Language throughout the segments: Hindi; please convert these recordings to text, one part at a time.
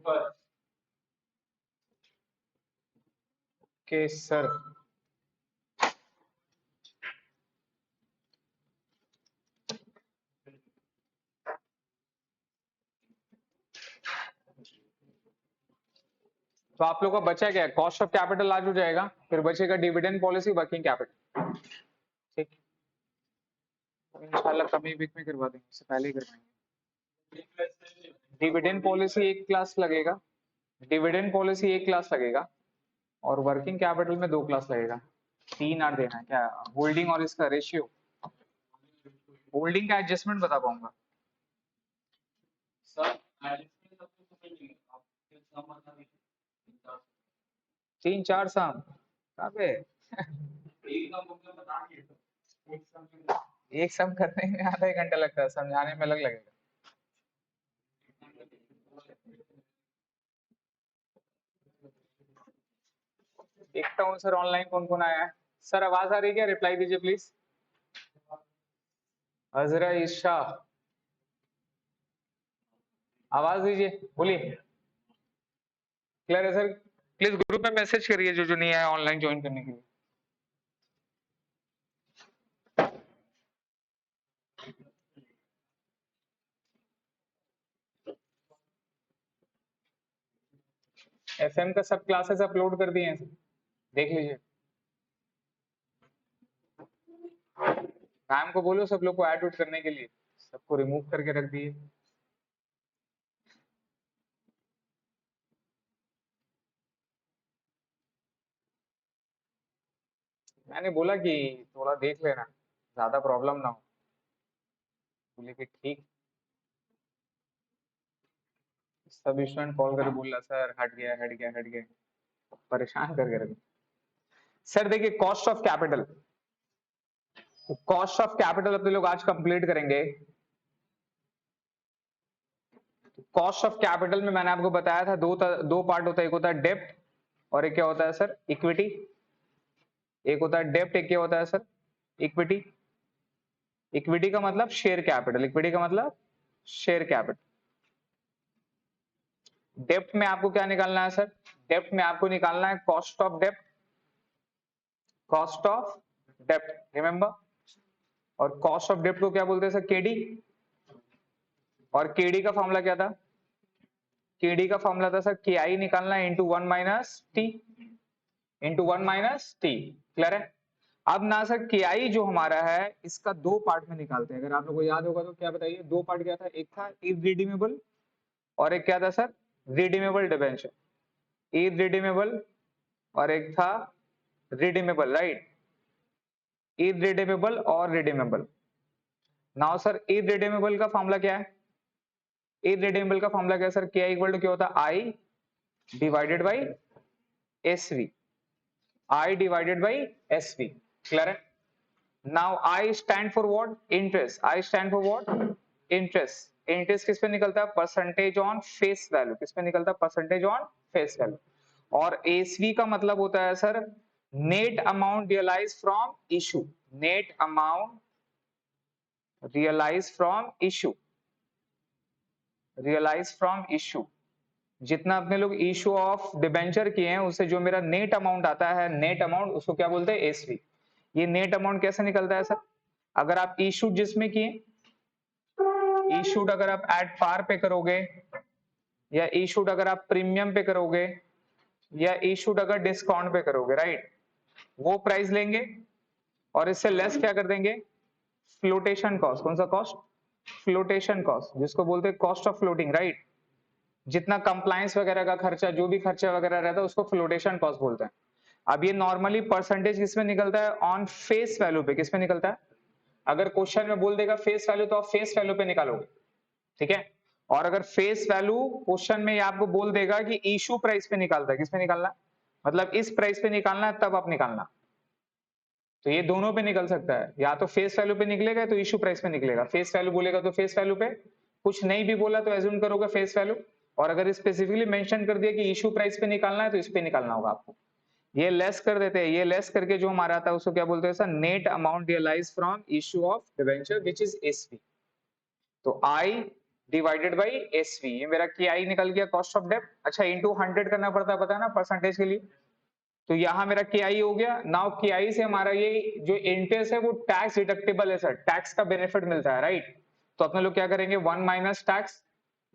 ओके सर, तो आप लोग का बचा क्या है? कॉस्ट ऑफ कैपिटल आज हो जाएगा, फिर बचेगा डिविडेंड पॉलिसी, वर्किंग कैपिटल। ठीक, इंशाल्लाह कमी वीक में करवा देंगे, इससे पहले ही करवाएंगे। डिविडेंड पॉलिसी एक क्लास लगेगा, डिविडेंड पॉलिसी एक क्लास लगेगा, और वर्किंग कैपिटल में 2 क्लास लगेगा। 3 आर देना है क्या? होल्डिंग और इसका रेशियो, होल्डिंग का एडजस्टमेंट बता पाऊंगा सर। 3-4 सम कहाँ पे? एक सम करने में आधा 1 घंटा लगता है, समझाने में अलग लगेगा। देखता हूँ सर ऑनलाइन कौन कौन आया है। सर आवाज आ रही है क्या? रिप्लाई दीजिए प्लीज। अजरा ईशा, आवाज दीजिए, बोलिए। क्लियर है सर? प्लीज ग्रुप में मैसेज करिए जो जो नहीं आया ऑनलाइन ज्वाइन करने के लिए। एफएम का सब क्लासेस अपलोड कर दिए हैं, देख लीजिए। मैम को बोलो सब लोग को ऐड उड करने के लिए, सबको रिमूव करके रख दिए। मैंने बोला कि थोड़ा देख लेना, ज्यादा प्रॉब्लम ना हो। बोले कि ठीक। सब स्टूडेंट कॉल करके बोल रहा सर हट गया हट गया हट गया, परेशान करके रख। सर देखिए cost of capital, cost of capital अपने लोग आज कंप्लीट करेंगे। कॉस्ट ऑफ कैपिटल में मैंने आपको बताया था दो पार्ट होता है, एक होता है डेप्ट और एक क्या होता है सर? इक्विटी। एक होता है डेप्ट, एक क्या होता है सर? इक्विटी। इक्विटी का मतलब शेयर कैपिटल, इक्विटी का मतलब शेयर कैपिटल। डेप्ट में आपको क्या निकालना है सर? डेप्ट में आपको निकालना है कॉस्ट ऑफ डेप्ट, कॉस्ट ऑफ डेप्ट रिमेंबर। और कॉस्ट ऑफ डेप्ट को क्या बोलते हैं सर? केडी। और केडी का फॉर्मूला क्या था? केडी का फॉर्मूला था सर के आई निकालना है into 1 minus T, into 1 minus T. Clear है? अब ना सर के आई जो हमारा है इसका 2 पार्ट में निकालते हैं, अगर आप लोगों को याद होगा तो क्या बताइए? 2 पार्ट क्या था? एक था इररिडीमेबल और एक क्या था सर? Redeemable debenture. इररिडीमेबल और एक था रिडीमेबल, राइट? इररिडीमेबल और रिडीमेबल। नाउ सर इररिडीमेबल का फॉर्मूला क्या है? इररिडीमेबल का फॉर्मूला क्या है सर? के आई इक्वल टू क्या होता है? I divided by S V, I divided by S V. Clear है? Now I stand for what? Interest. I stand for what? Interest. Interest किस पे निकलता है? Percentage on face value. किस पे निकलता है? Percentage on face value. और एसवी का मतलब होता है sir net amount realise from issue, net amount realise from issue, realise from issue. जितना अपने लोग इशू ऑफ डिबेंचर किए हैं उससे जो मेरा नेट अमाउंट आता है, नेट अमाउंट, उसको क्या बोलते हैं? एसवी। ये नेट अमाउंट कैसे निकलता है सर? अगर आप इशू जिसमें किए, इशूड अगर आप एट पार पे करोगे, या इशूड अगर आप प्रीमियम पे करोगे, या इशूड अगर डिस्काउंट पे करोगे, राइट, वो प्राइस लेंगे और इससे लेस क्या कर देंगे? Flotation cost. कौन सा कॉस्ट? फ्लोटेशन कॉस्ट, जिसको बोलते हैं कॉस्ट ऑफ फ्लोटिंग, राइट? जितना कंप्लायंस वगैरह का खर्चा, जो भी खर्चा वगैरह रहता है उसको फ्लोटेशन कॉस्ट बोलते हैं। अब ये नॉर्मली परसेंटेज किसमें निकलता है? ऑन फेस वैल्यू पे। किसमें निकलता है? अगर क्वेश्चन में बोल देगा फेस वैल्यू तो आप फेस वैल्यू पे निकालोगे, ठीक है? और अगर फेस वैल्यू क्वेश्चन में आपको बोल देगा कि इशू प्राइस पे निकालता है, किस पे निकालना, मतलब इस प्राइस पे निकालना है, तब आप निकालना। तो ये दोनों पे निकल सकता है, या तो फेस वैल्यू पे निकलेगा तो इशू प्राइस पे निकलेगा। फेस वैल्यू बोलेगा तो फेस वैल्यू पे, कुछ नहीं भी बोला तो एज्यूम करोगे फेस वैल्यू, और अगर स्पेसिफिकली मेंशन कर दिया कि इशू प्राइस पे निकालना है तो इस पे निकालना होगा आपको। ये लेस कर देते हैं, ये लेस करके जो हमारा आता है उसको क्या बोलते हैं sir? Net amount realise from issue of debenture which is SV. तो आई डिवाइडेड बाई एसवी, ये मेरा KI निकल गया कॉस्ट ऑफ डेब्ट। अच्छा इनटू 100 करना पड़ता है, पता है ना परसेंटेज के लिए, तो यहाँ मेरा KI हो गया। नाउ KI से हमारा ये जो इंटरेस्ट है वो टैक्स डिडक्टेबल है सर, टैक्स का बेनिफिट मिलता है, राइट। तो अपने लोग क्या करेंगे, 1 माइनस टैक्स,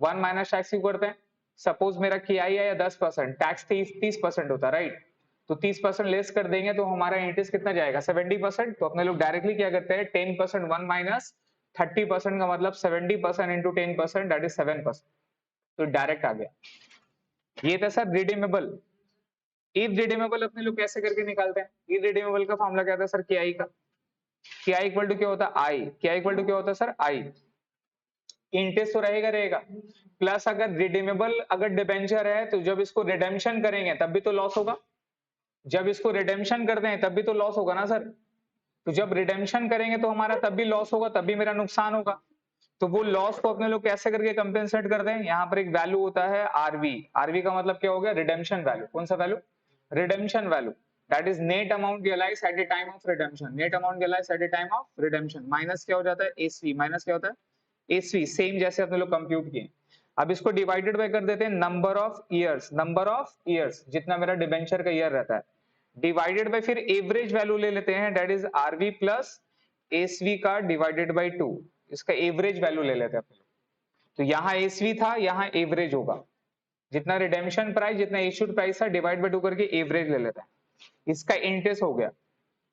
1 माइनस टैक्स क्यों करते हैं, सपोज मेरा KI आया 10%, टैक्स 30% होता है, राइट। तो 30% लेस कर देंगे तो हमारा इंटरेस्ट कितना जाएगा, 70%। तो अपने लोग डायरेक्टली क्या करते हैं, 10% 1 माइनस 30% का मतलब 70% इंटू 10% दैट इज 7%, तो डायरेक्ट आ गया। ये था सर रिडीमेबल। इफ रिडीमेबल अपने लोग कैसे करके निकालते हैं, इफ रिडीमेबल का फॉर्मूला क्या था सर, KI का, KI इक्वल टू क्या होता है, I, KI इक्वल टू क्या होता है सर, I। इंटरेस्ट तो रहेगा रहेगा, प्लस अगर रिडीमेबल अगर डिबेंचर है तो जब इसको रिडेम्पशन करेंगे तब भी तो लॉस होगा, जब इसको रिडेम्पशन करते हैं तब भी तो लॉस होगा ना सर। तो जब रिडेम्पशन करेंगे तो हमारा तब भी लॉस होगा, तब भी मेरा नुकसान होगा। तो वो लॉस को अपने लोग कैसे करके कंपेंसेट करते हैं, यहाँ पर एक वैल्यू होता है आरवी, आरवी का मतलब क्या हो गया, रिडेम्पशन वैल्यू। कौन सा value, redemption value, that is net amount realised at the time of redemption, net amount realised at the time of redemption minus क्या हो जाता है, एसवी, माइनस क्या होता है, एसवी, सेम जैसे अपने लोग कंप्यूट किए। अब इसको डिवाइडेड बाय कर देते हैं number of years, number of years जितना मेरा डिबेंचर का ईयर रहता है, डिवाइडेड बाय फिर एवरेज वैल्यू ले लेते हैं, that is RV plus SV का डिवाइडेड बाय 2, इसका एवरेज वैल्यू ले लेते हैं अपने लोग। तो यहाँ एसवी था, यहाँ एवरेज होगा, जितना रिडेम्पशन प्राइस जितना इश्यूड प्राइस था डिवाइड बाय 2 करके एवरेज ले लेते हैं, इसका इंटरेस्ट हो गया।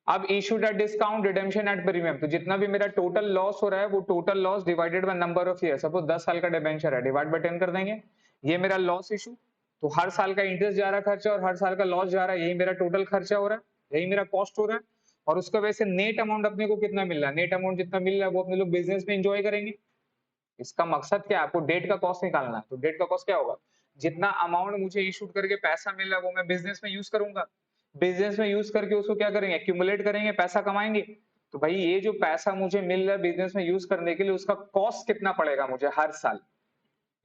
अब issued at discount, redemption at premium, तो जितना भी मेरा टोटल लॉस हो रहा है वो total loss divided by number of year, suppose 10 साल का डिबेंचर है, डिवाइड बाय 10 कर देंगे, ये मेरा लॉस इशू। तो हर साल का इंटरेस्ट जा रहा है खर्चा और हर साल का लॉस जा रहा है, यही मेरा टोटल खर्चा हो रहा है, यही मेरा कॉस्ट हो रहा है। और उसका वजह से नेट अमाउंट अपने को कितना मिल रहा है, नेट अमाउंट जितना मिल रहा है वो अपने लोग बिजनेस में एंजॉय करेंगे। इसका मकसद क्या है, आपको डेट का कॉस्ट निकालना है। तो डेट का कॉस्ट क्या होगा, जितना अमाउंट मुझे इशू करके पैसा मिल रहा है वो मैं बिजनेस में यूज करूंगा, बिजनेस में यूज करके उसको क्या करेंगे, एक्यूमुलेट करेंगे, पैसा कमाएंगे। तो भाई ये जो पैसा मुझे मिल रहा है बिजनेस में यूज करने के लिए, उसका कॉस्ट कितना पड़ेगा मुझे हर साल,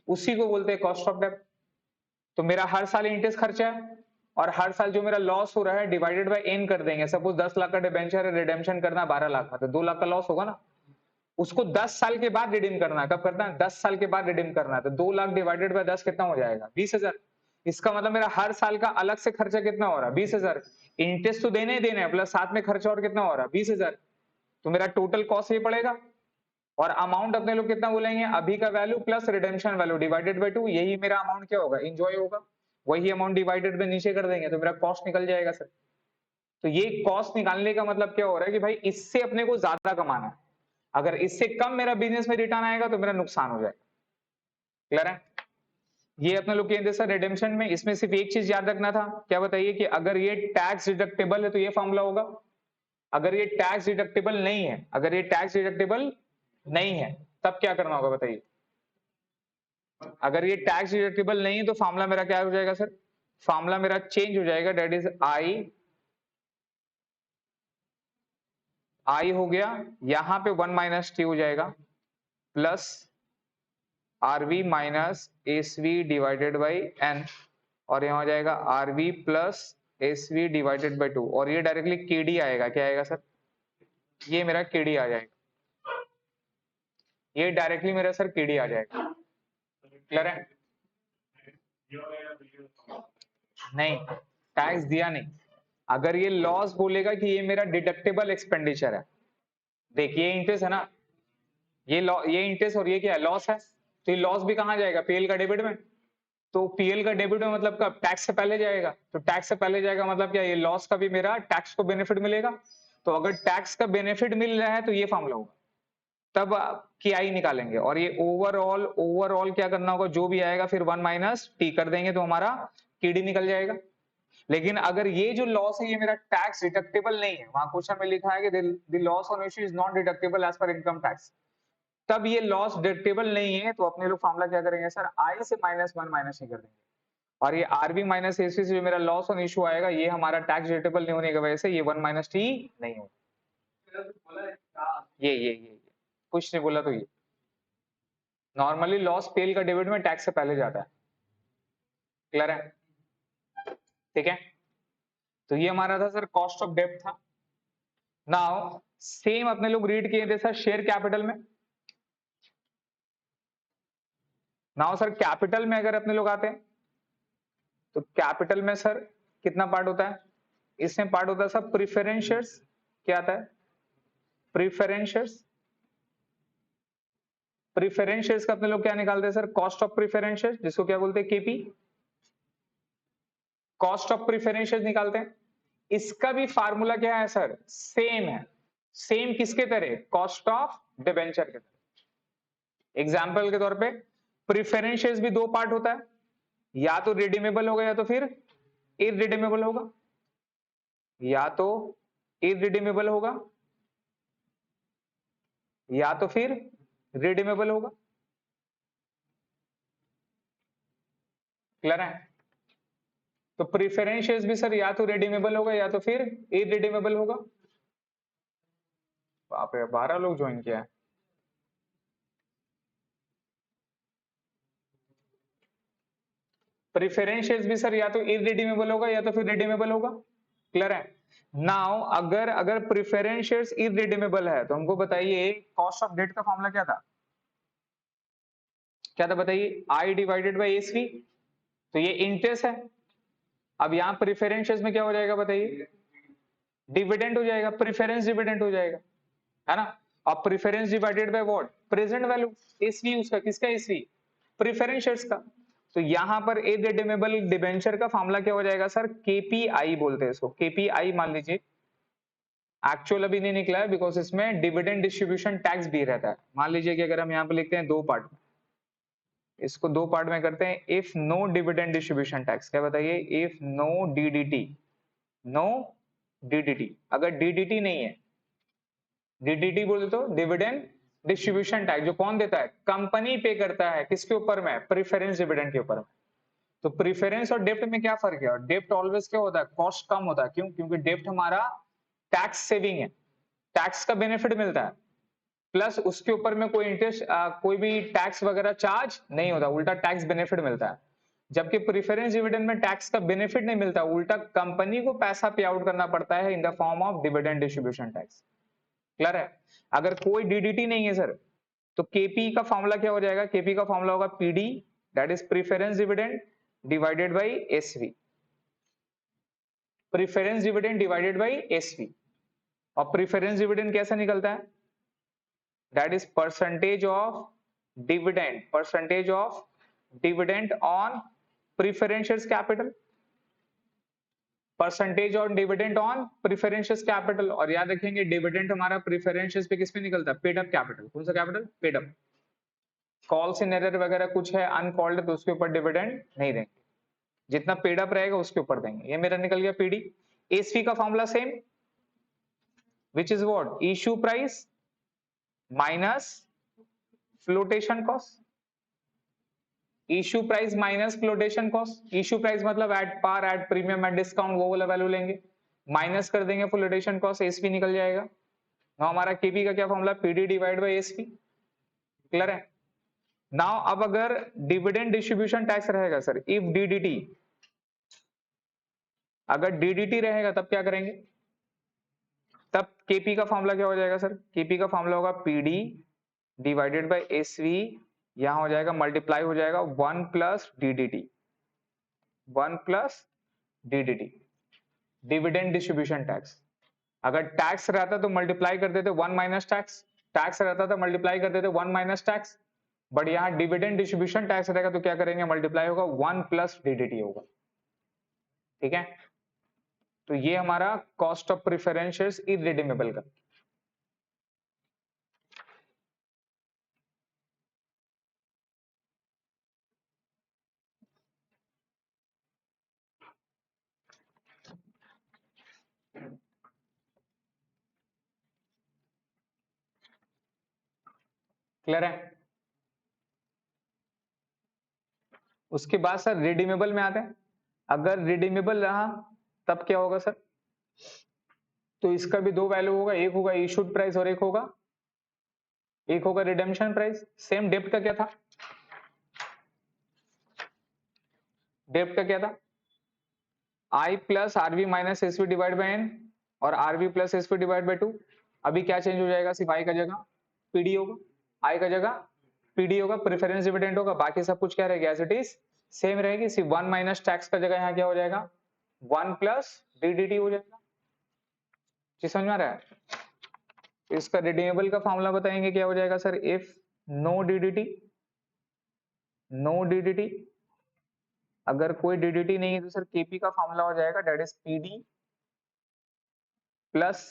उसी को बोलते हैं कॉस्ट ऑफ डेब्ट। तो मेरा हर साल इंटरेस्ट खर्चा है और हर साल जो मेरा लॉस हो रहा है डिवाइडेड बाय एन कर देंगे, सपोज 10 लाख का डिबेंचर है, रिडेम्पशन करना 12 लाख में, तो 2 लाख का लॉस होगा ना, उसको 10 साल के बाद रिडीम करना है, कब करना है, 10 साल के बाद रिडीम करना है। तो 2 लाख डिवाइडेड बाय 10 कितना हो जाएगा, 20,000। इसका मतलब मेरा हर साल का अलग से खर्चा कितना हो रहा है, 20,000। इंटरेस्ट तो देने ही देना है, प्लस साथ में खर्चा और कितना हो रहा है, 20,000। तो मेरा टोटल कॉस्ट ये पड़ेगा। और अमाउंट अपने लोग कितना बोलेंगे, अभी का value plus redemption value divided by 2, यही मेरा अमाउंट क्या होगा, एंजॉय होगा। वही अमाउंट डिवाइडेड बाय नीचे कर देंगे तो मेरा कॉस्ट निकल जाएगा सर। तो ये कॉस्ट निकालने का मतलब क्या हो रहा है कि भाई इससे अपने को ज्यादा कमाना है, अगर इससे कम मेरा बिजनेस में रिटर्न आएगा तो मेरा नुकसान हो जाएगा। क्लियर है, ये अपने लोग के सर रिडेम्पशन में इसमें सिर्फ एक चीज याद रखना था, क्या बताइए, कि अगर ये टैक्स डिडक्टेबल है तो ये फॉर्मूला होगा, अगर ये टैक्स डिडक्टेबल नहीं है, अगर ये टैक्स डिडक्टेबल नहीं है तब क्या करना होगा बताइए। अगर ये टैक्स डिडक्टेबल नहीं है तो फॉर्मूला मेरा क्या हो जाएगा सर, फॉर्मूला मेरा चेंज हो जाएगा, दैट इज आई हो गया, यहां पे 1 माइनस टी हो जाएगा, plus RV minus SV divided by N, और यहाँ हो जाएगा RV plus SV divided by 2, और ये डायरेक्टली केडी आएगा, क्या आएगा सर, ये मेरा केडी आ जाएगा, ये डायरेक्टली मेरा सर केडी आ जाएगा। क्लियर है, नहीं टैक्स दिया नहीं, अगर ये लॉस बोलेगा कि ये मेरा डिडक्टेबल एक्सपेंडिचर है, देखिए इंटरेस्ट है ना, ये इंटरेस्ट और ये क्या है, लॉस है, तो ये लॉस भी कहाँ जाएगा, पीएल का डेबिट में। तो पीएल का डेबिट में मतलब कब, टैक्स से पहले जाएगा, तो टैक्स से पहले जाएगा मतलब क्या, ये लॉस का भी मेरा टैक्स को बेनिफिट मिलेगा। तो अगर टैक्स का बेनिफिट मिल रहा है तो ये फॉर्मूला होगा, तब KI निकालेंगे, और ये ओवरऑल ओवरऑल क्या करना होगा, जो भी आएगा फिर 1 माइनस टी कर देंगे तो हमारा केडी निकल जाएगा। लेकिन अगर ये जो लॉस है ये मेरा टैक्स डिडक्टेबल नहीं है, वहां क्वेश्चन में लिखा है कि the loss on issue is not deductible as per income tax, तब ये लॉस डिडक्टेबल नहीं है, तो अपने लोग फॉर्मूला क्या करेंगे सर, आई से -1 माइनस ही कर देंगे, और ये आरबी माइनस एसी से जो मेरा लॉस ऑन इशू आएगा ये हमारा टैक्स डिडक्टेबल नहीं होने की वजह से ये 1 माइनस टी नहीं होगा। ये कुछ नहीं बोला, तो ये नॉर्मली लॉस पेल का डेबिट में टैक्स से पहले जाता है। क्लियर है, ठीक है, तो ये हमारा था सर कॉस्ट ऑफ डेब्ट था। नाउ सेम अपने लोग रीड किए थे सर शेयर कैपिटल में, नाउ सर कैपिटल में अगर अपने लोग आते हैं तो कैपिटल में सर कितना पार्ट होता है, इसमें पार्ट होता है सर प्रीफरेंस शेयर्स। क्या आता है, प्रीफरेंस शेयर्स। प्रीफरेंस शेयर्स का अपने लोग क्या निकालते हैं sir, cost of preference shares, जिसको क्या बोलते हैं KP, cost of preference shares निकालते हैं। इसका भी फार्मूला क्या है सर, सेम है। सेम किसके तरह, कॉस्ट ऑफ डिबेंचर के तरह। एग्जांपल के तौर पे प्रीफरेंस शेयर्स भी दो पार्ट होता है, या तो रिडीमेबल होगा या तो फिर इररिडीमेबल होगा, या तो इररिडीमेबल होगा या तो फिर रिडीमेबल होगा। क्लियर है? तो प्रीफरेंस शेयर्स भी सर या तो रिडीमेबल होगा या तो फिर इररिडीमेबल होगा। बाप रे, 12 लोग ज्वाइन किया है। प्रीफरेंस शेयर्स भी सर या तो इररिडीमेबल होगा या तो फिर रिडीमेबल होगा। क्लियर है? नाउ अगर प्रीफरेंस शेयर्स इररिडीमेबल है तो हमको बताइए कॉस्ट ऑफ डेट का फॉर्मूला क्या था, क्या था बताइए, आई डिवाइडेड बाई एसवी। तो ये इंटरेस्ट है। अब यहाँ प्रीफरेंस शेयर्स में क्या हो जाएगा बताइए, डिविडेंड हो जाएगा, प्रीफरेंस डिविडेंड हो जाएगा, है ना। अब preference divided by what, present value, SV उसका, किसका एसवी, प्रीफरेंस शेयर्स का। तो यहां पर इररिडीमेबल डिबेंचर का फार्मूला क्या हो जाएगा सर, केपीआई बोलते हैं इसको, केपीआई मान लीजिए। एक्चुअल अभी नहीं निकला है बिकॉज इसमें डिविडेंड डिस्ट्रीब्यूशन टैक्स भी रहता है। मान लीजिए कि अगर हम यहाँ पे लिखते हैं दो पार्ट, इसको दो पार्ट में करते हैं, if no dividend distribution tax, क्या बताइए, if no DDT, no DDT, अगर डीडीटी नहीं है, डीडीटी बोलते तो डिविडेंड डिस्ट्रीब्यूशन टैक्स, जो कौन देता है, कंपनी पे करता है, किसके ऊपर में, प्रीफरेंस डिविडेंड के ऊपर में। तो प्रीफरेंस और डेप्ट में क्या फर्क है, और डेप्ट ऑलवेज क्या होता है, कॉस्ट कम होता है, क्यों, क्योंकि डेप्ट हमारा टैक्स सेविंग है, टैक्स का बेनिफिट मिलता है, प्लस उसके ऊपर में कोई इंटरेस्ट कोई भी टैक्स वगैरह चार्ज नहीं होता, उल्टा टैक्स बेनिफिट मिलता है। जबकि प्रीफरेंस डिविडेंड में टैक्स का बेनिफिट नहीं मिलता, उल्टा कंपनी को पैसा पे आउट करना पड़ता है in the form of dividend distribution tax. Clear है? अगर कोई डीडीटी नहीं है सर तो केपी का फॉर्मूला क्या हो जाएगा, केपी का फॉर्मूला होगा PD, that is preference dividend divided by SV, preference dividend divided by SV. और प्रीफरेंस डिविडेंड कैसा निकलता है, that is percentage of dividend, percentage of dividend on preference shares capital, percentage on dividend on preference shares capital. और याद रखेंगे डिविडेंड हमारा प्रीफरेंस शेयर्स पे किस पे निकलता है, पेड अप कैपिटल। कौन सा capital, paid up. Calls in error वगैरह कुछ है अनकॉल्ड तो उसके ऊपर डिविडेंड नहीं देंगे, जितना पेड अप रहेगा उसके ऊपर देंगे। ये मेरा निकल गया पीडी। एसवी का formula same, which is what, issue price minus flotation cost, issue price minus flotation cost. Issue price मतलब at par, at premium, at discount, वो वाला वैल्यू लेंगे, माइनस कर देंगे फ्लोटेशन कॉस्ट, एसपी निकल जाएगा। नाउ हमारा केपी का क्या formula, PD divide by SP. Clear है? नाउ अब अगर डिविडेंड डिस्ट्रीब्यूशन टैक्स रहेगा सर, इफ डीडीटी, अगर डीडीटी रहेगा तब क्या करेंगे, तब केपी का फॉर्मूला क्या हो जाएगा सर, केपी का फॉर्मूला होगा पीडी डिवाइडेड बाय एसवी, यहां हो जाएगा मल्टीप्लाई हो जाएगा 1 plus DDT, 1 plus DDT, dividend distribution tax. अगर टैक्स रहता तो मल्टीप्लाई कर देते 1 माइनस टैक्स, टैक्स रहता तो मल्टीप्लाई कर देते 1 माइनस टैक्स, बट यहाँ डिविडेंड डिस्ट्रीब्यूशन टैक्स रहेगा तो क्या करेंगे, मल्टीप्लाई होगा 1 प्लस डीडीटी होगा। ठीक है? तो ये हमारा cost of preference shares irredeemable का। क्लियर है? उसके बाद सर रिडीमेबल में आते हैं। अगर रिडीमेबल रहा तब क्या होगा सर, तो इसका भी दो वैल्यू होगा, एक होगा इशूड प्राइस और एक होगा रिडेम्पशन प्राइस। सेम डेप्ट का क्या था, डेप्ट का क्या था, I plus RV minus SV divide by N, और RV plus SV divide by 2। अभी क्या चेंज हो जाएगा, सिर्फ आई का जगह पीडी होगा, आई का जगह पीडी होगा, प्रेफरेंस डिविडेंड होगा, बाकी सब कुछ क्या रहेगा एज इट इज सेम रहेगी। सिर्फ 1 माइनस टैक्स का जगह यहाँ क्या हो जाएगा 1 प्लस डीडीटी हो जाएगा। जी समझ में आ रहा है। इसका रिडीमेबल का फॉर्मूला बताएंगे क्या हो जाएगा sir, if no DDT, no DDT, अगर कोई डीडीटी नहीं है तो सर केपी का फॉर्मूला हो जाएगा that is PD plus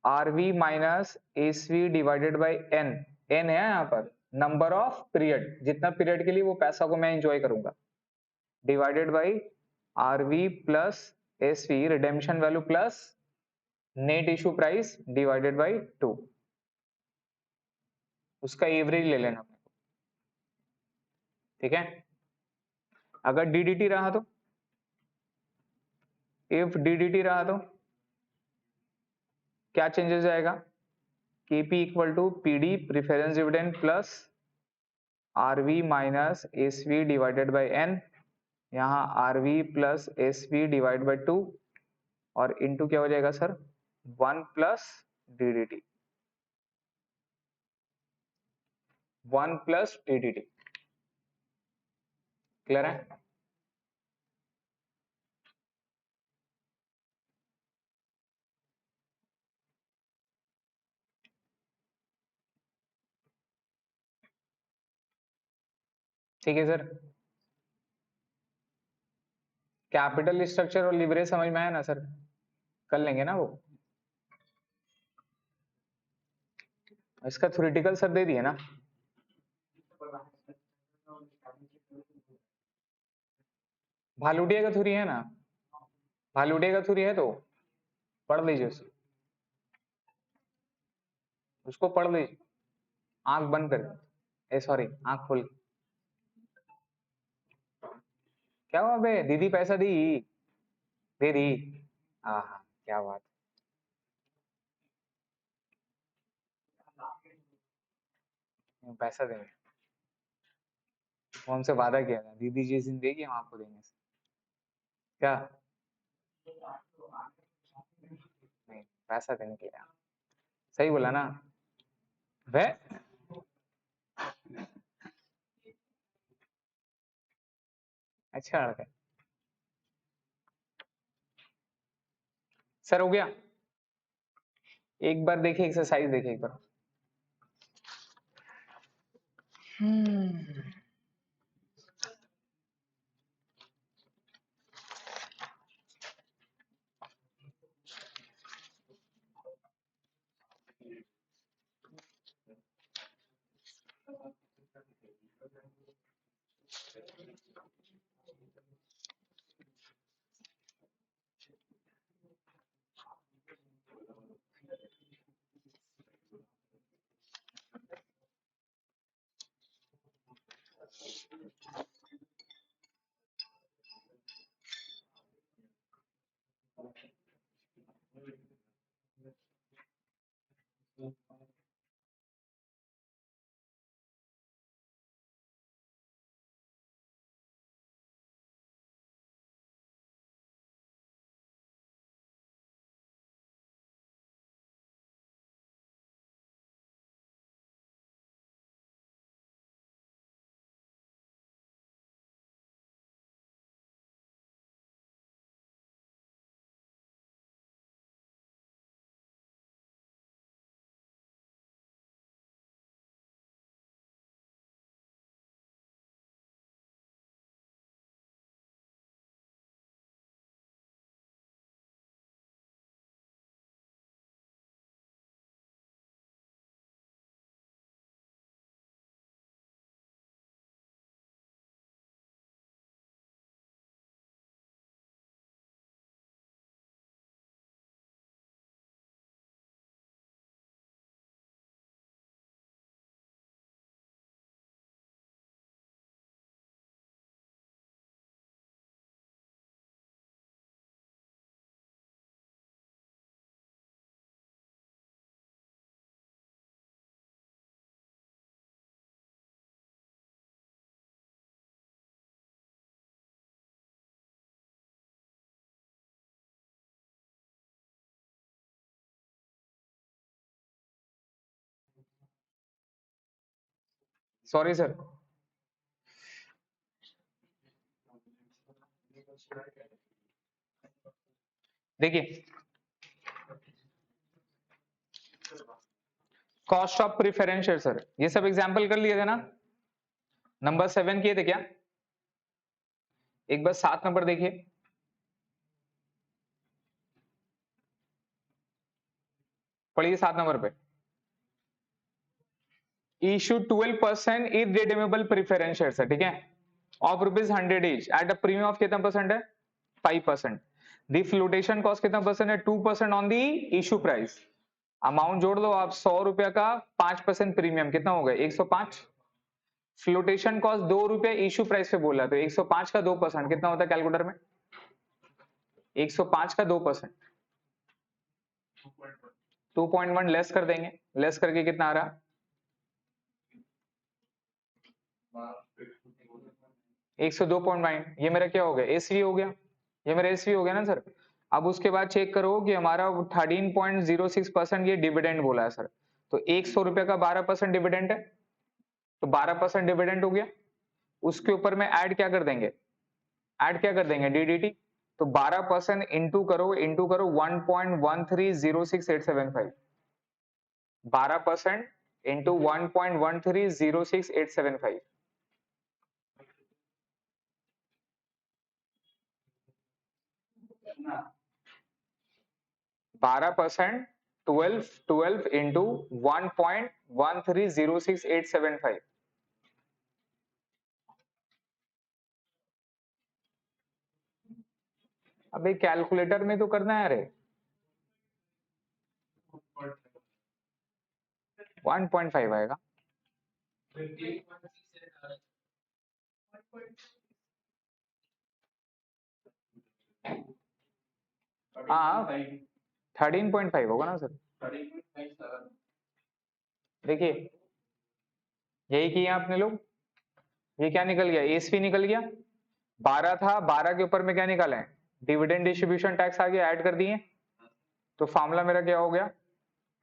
RV minus SV divided by N. N है यहाँ पर नंबर ऑफ पीरियड, जितना पीरियड के लिए वो पैसा को मैं एंजॉय करूंगा, divided by RV plus SV redemption value plus net issue price divided by 2, उसका एवरेज ले लेना, ठीक है। अगर डीडीटी रहा तो, इफ डीडीटी रहा तो क्या चेंजेस जाएगा, KP equal to PD preference dividend plus RV minus SV divided by N, यहाँ RV plus SV divide by 2 और इनटू क्या हो जाएगा sir 1 plus DDT, 1 plus DDT. Clear है। ठीक है सर, कैपिटल स्ट्रक्चर और लिवरेज समझ में आया ना सर, कर लेंगे ना वो। इसका थ्योरेटिकल सर दे दिए ना, भालूटिया का थ्योरी है ना, भालूटिया का थ्योरी है तो पढ़ लीजिए उसको पढ़ लीजिए, आंख बंद कर, ए सॉरी आंख खोल। क्या हुआ बे, दीदी पैसा दी, दे दी, हाँ हाँ क्या बात, पैसा देंगे, वो हमसे वादा किया था दीदी जिस दिन देगी हम आपको देंगे। क्या नहीं, पैसा देने के लिए, सही बोला ना वे। अच्छा लड़का सर, हो गया। एक बार देखिए एक्सरसाइज देखिए एक बार। सॉरी सर, देखिए cost of preference share sir, ये सब एग्जांपल कर लिए थे ना, नंबर 7 किए थे क्या? एक बार 7 नंबर देखिए, पढ़िए 7 नंबर पे, इशू 12% इरेडीमेबल प्रिफरेंस शेयर, ठीक है, of ₹100 each at a premium of कितना परसेंट है? 5%। दी फ्लोटेशन कॉस्ट कितना परसेंट है? 2% on the issue price. Amount जोड़ दो आप, 100 रुपया का 5% प्रीमियम कितना हो गया? 105। फ्लोटेशन कॉस्ट 2 रुपए इशू प्राइस पे बोला, तो 105 का 2% कितना होता है कैलकुलेटर में? 105 का 2% 2.1 लेस कर देंगे, लेस करके कितना आ रहा? 102.9। ये मेरा क्या हो गया? एसवी हो गया, ये मेरा एसवी हो गया ना सर। अब उसके बाद चेक करो कि हमारा 13.06% ये डिविडेंड बोला है सर, तो 100 रुपए का 12% डिविडेंड है, तो 12% डिविडेंड हो गया। उसके ऊपर में ऐड क्या कर देंगे? ऐड क्या कर देंगे? डीडीटी। तो 12% इंटू करो 1.1306875, 12% इंटू 1.1306875, 12% 12 इंटू 1.1306875। अबे कैलकुलेटर में तो करना है रे, 1.5 आएगा। हाँ 13.5 होगा ना सर। देखिए यही किया आपने लोग, ये क्या निकल गया? एसपी निकल गया, 12 था, 12 के ऊपर में क्या निकाले? डिविडेंड डिस्ट्रीब्यूशन टैक्स आ गया, ऐड कर दिए, तो फॉर्मूला मेरा क्या हो गया?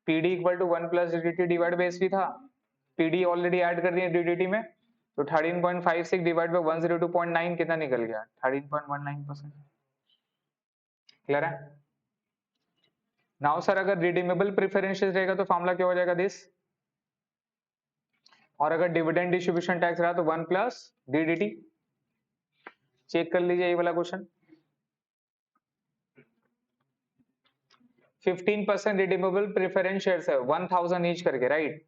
PD equal to 1 plus DDT divide by SP था, पीडी ऑलरेडी ऐड कर दिए डीडीटी में, तो 13.56 डिवाइड बाई 102.9 कितना निकल गया? 13.19%। क्लियर है? नाउ सर अगर रिडीमेबल प्रेफरेंसेस रहेगा तो फॉर्मूला क्या हो जाएगा? दिस, और अगर डिविडेंड डिस्ट्रीब्यूशन टैक्स रहा तो 1 प्लस डीडीटी। चेक कर लीजिए ये वाला क्वेश्चन, 15% रिडीमेबल प्रेफरेंस शेयर्स है 1000 ईच करके, राइट।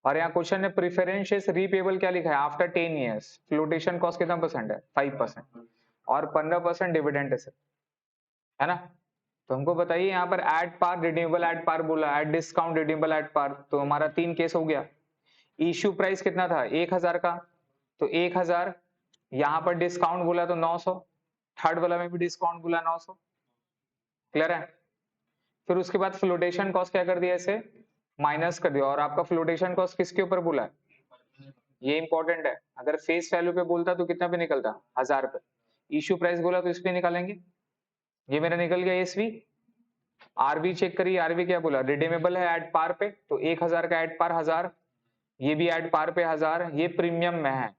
और यहाँ क्वेश्चन में प्रेफरेंस शेयर्स रीपेबल क्या लिखा है? After 10 years. फ्लोटेशन कॉस्ट कितना परसेंट है? 5%, और 15% डिविडेंड है सर, है ना। तो हमको बताइए यहाँ पर at par redeemable at par बोला, at discount redeemable at par, तो हमारा 3 केस हो गया। इश्यू प्राइस कितना था? 1000 का, तो 1000, यहाँ पर डिस्काउंट बोला तो 900, थर्ड वाला में भी डिस्काउंट बोला 900। क्लियर है? फिर उसके बाद फ्लोटेशन कॉस्ट क्या कर दिया? इसे माइनस कर दिया, और आपका फ्लोटेशन कॉस्ट किसके ऊपर बोला है? ये इंपॉर्टेंट है, अगर फेस वैल्यू पे बोलता तो कितना पे निकलता? 1000 पे। इश्यू प्राइस बोला तो इस पे निकालेंगे, ये मेरा निकल गया एसवी। आरवी चेक करिए, आरवी क्या बोला? रिडीमेबल है एट पार पे, तो 1000 का एट पार 1000, ये भी एट पार पे 1000, ये प्रीमियम में है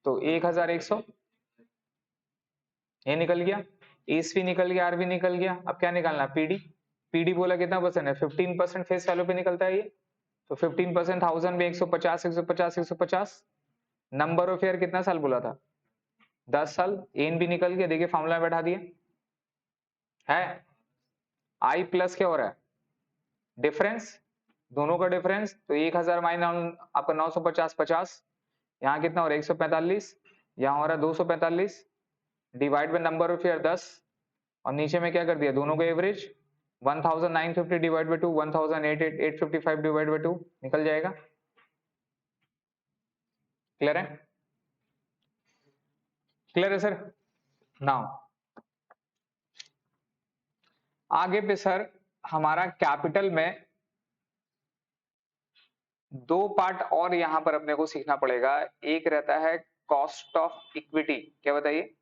तो 1100, ये निकल गया। एसवी निकल गया, आरवी निकल गया, अब क्या निकालना? पीडी। पीडी बोला कितना परसेंट है? 15% फेस वैल्यू पे निकलता है ये, तो 15% 1000 में 150 150 150, नंबर ऑफ ईयर कितना साल बोला था? 10 साल। एन भी निकल गया, देखिए फॉर्मूला में बैठा दिए है। आई प्लस क्या हो रहा है? डिफरेंस, दोनों का डिफरेंस, तो 1000 माइनस आपका 950 50, यहाँ कितना हो रहा है? 145, यहाँ हो रहा है 245, divide by number of year 10, और नीचे में क्या कर दिया? दोनों का average 1950 divide by 2, 1855 divide by 2 निकल जाएगा। क्लियर है? क्लियर है सर? नाउ आगे पे सर हमारा कैपिटल में दो पार्ट और यहां पर अपने को सीखना पड़ेगा। एक रहता है कॉस्ट ऑफ इक्विटी, क्या बताइए?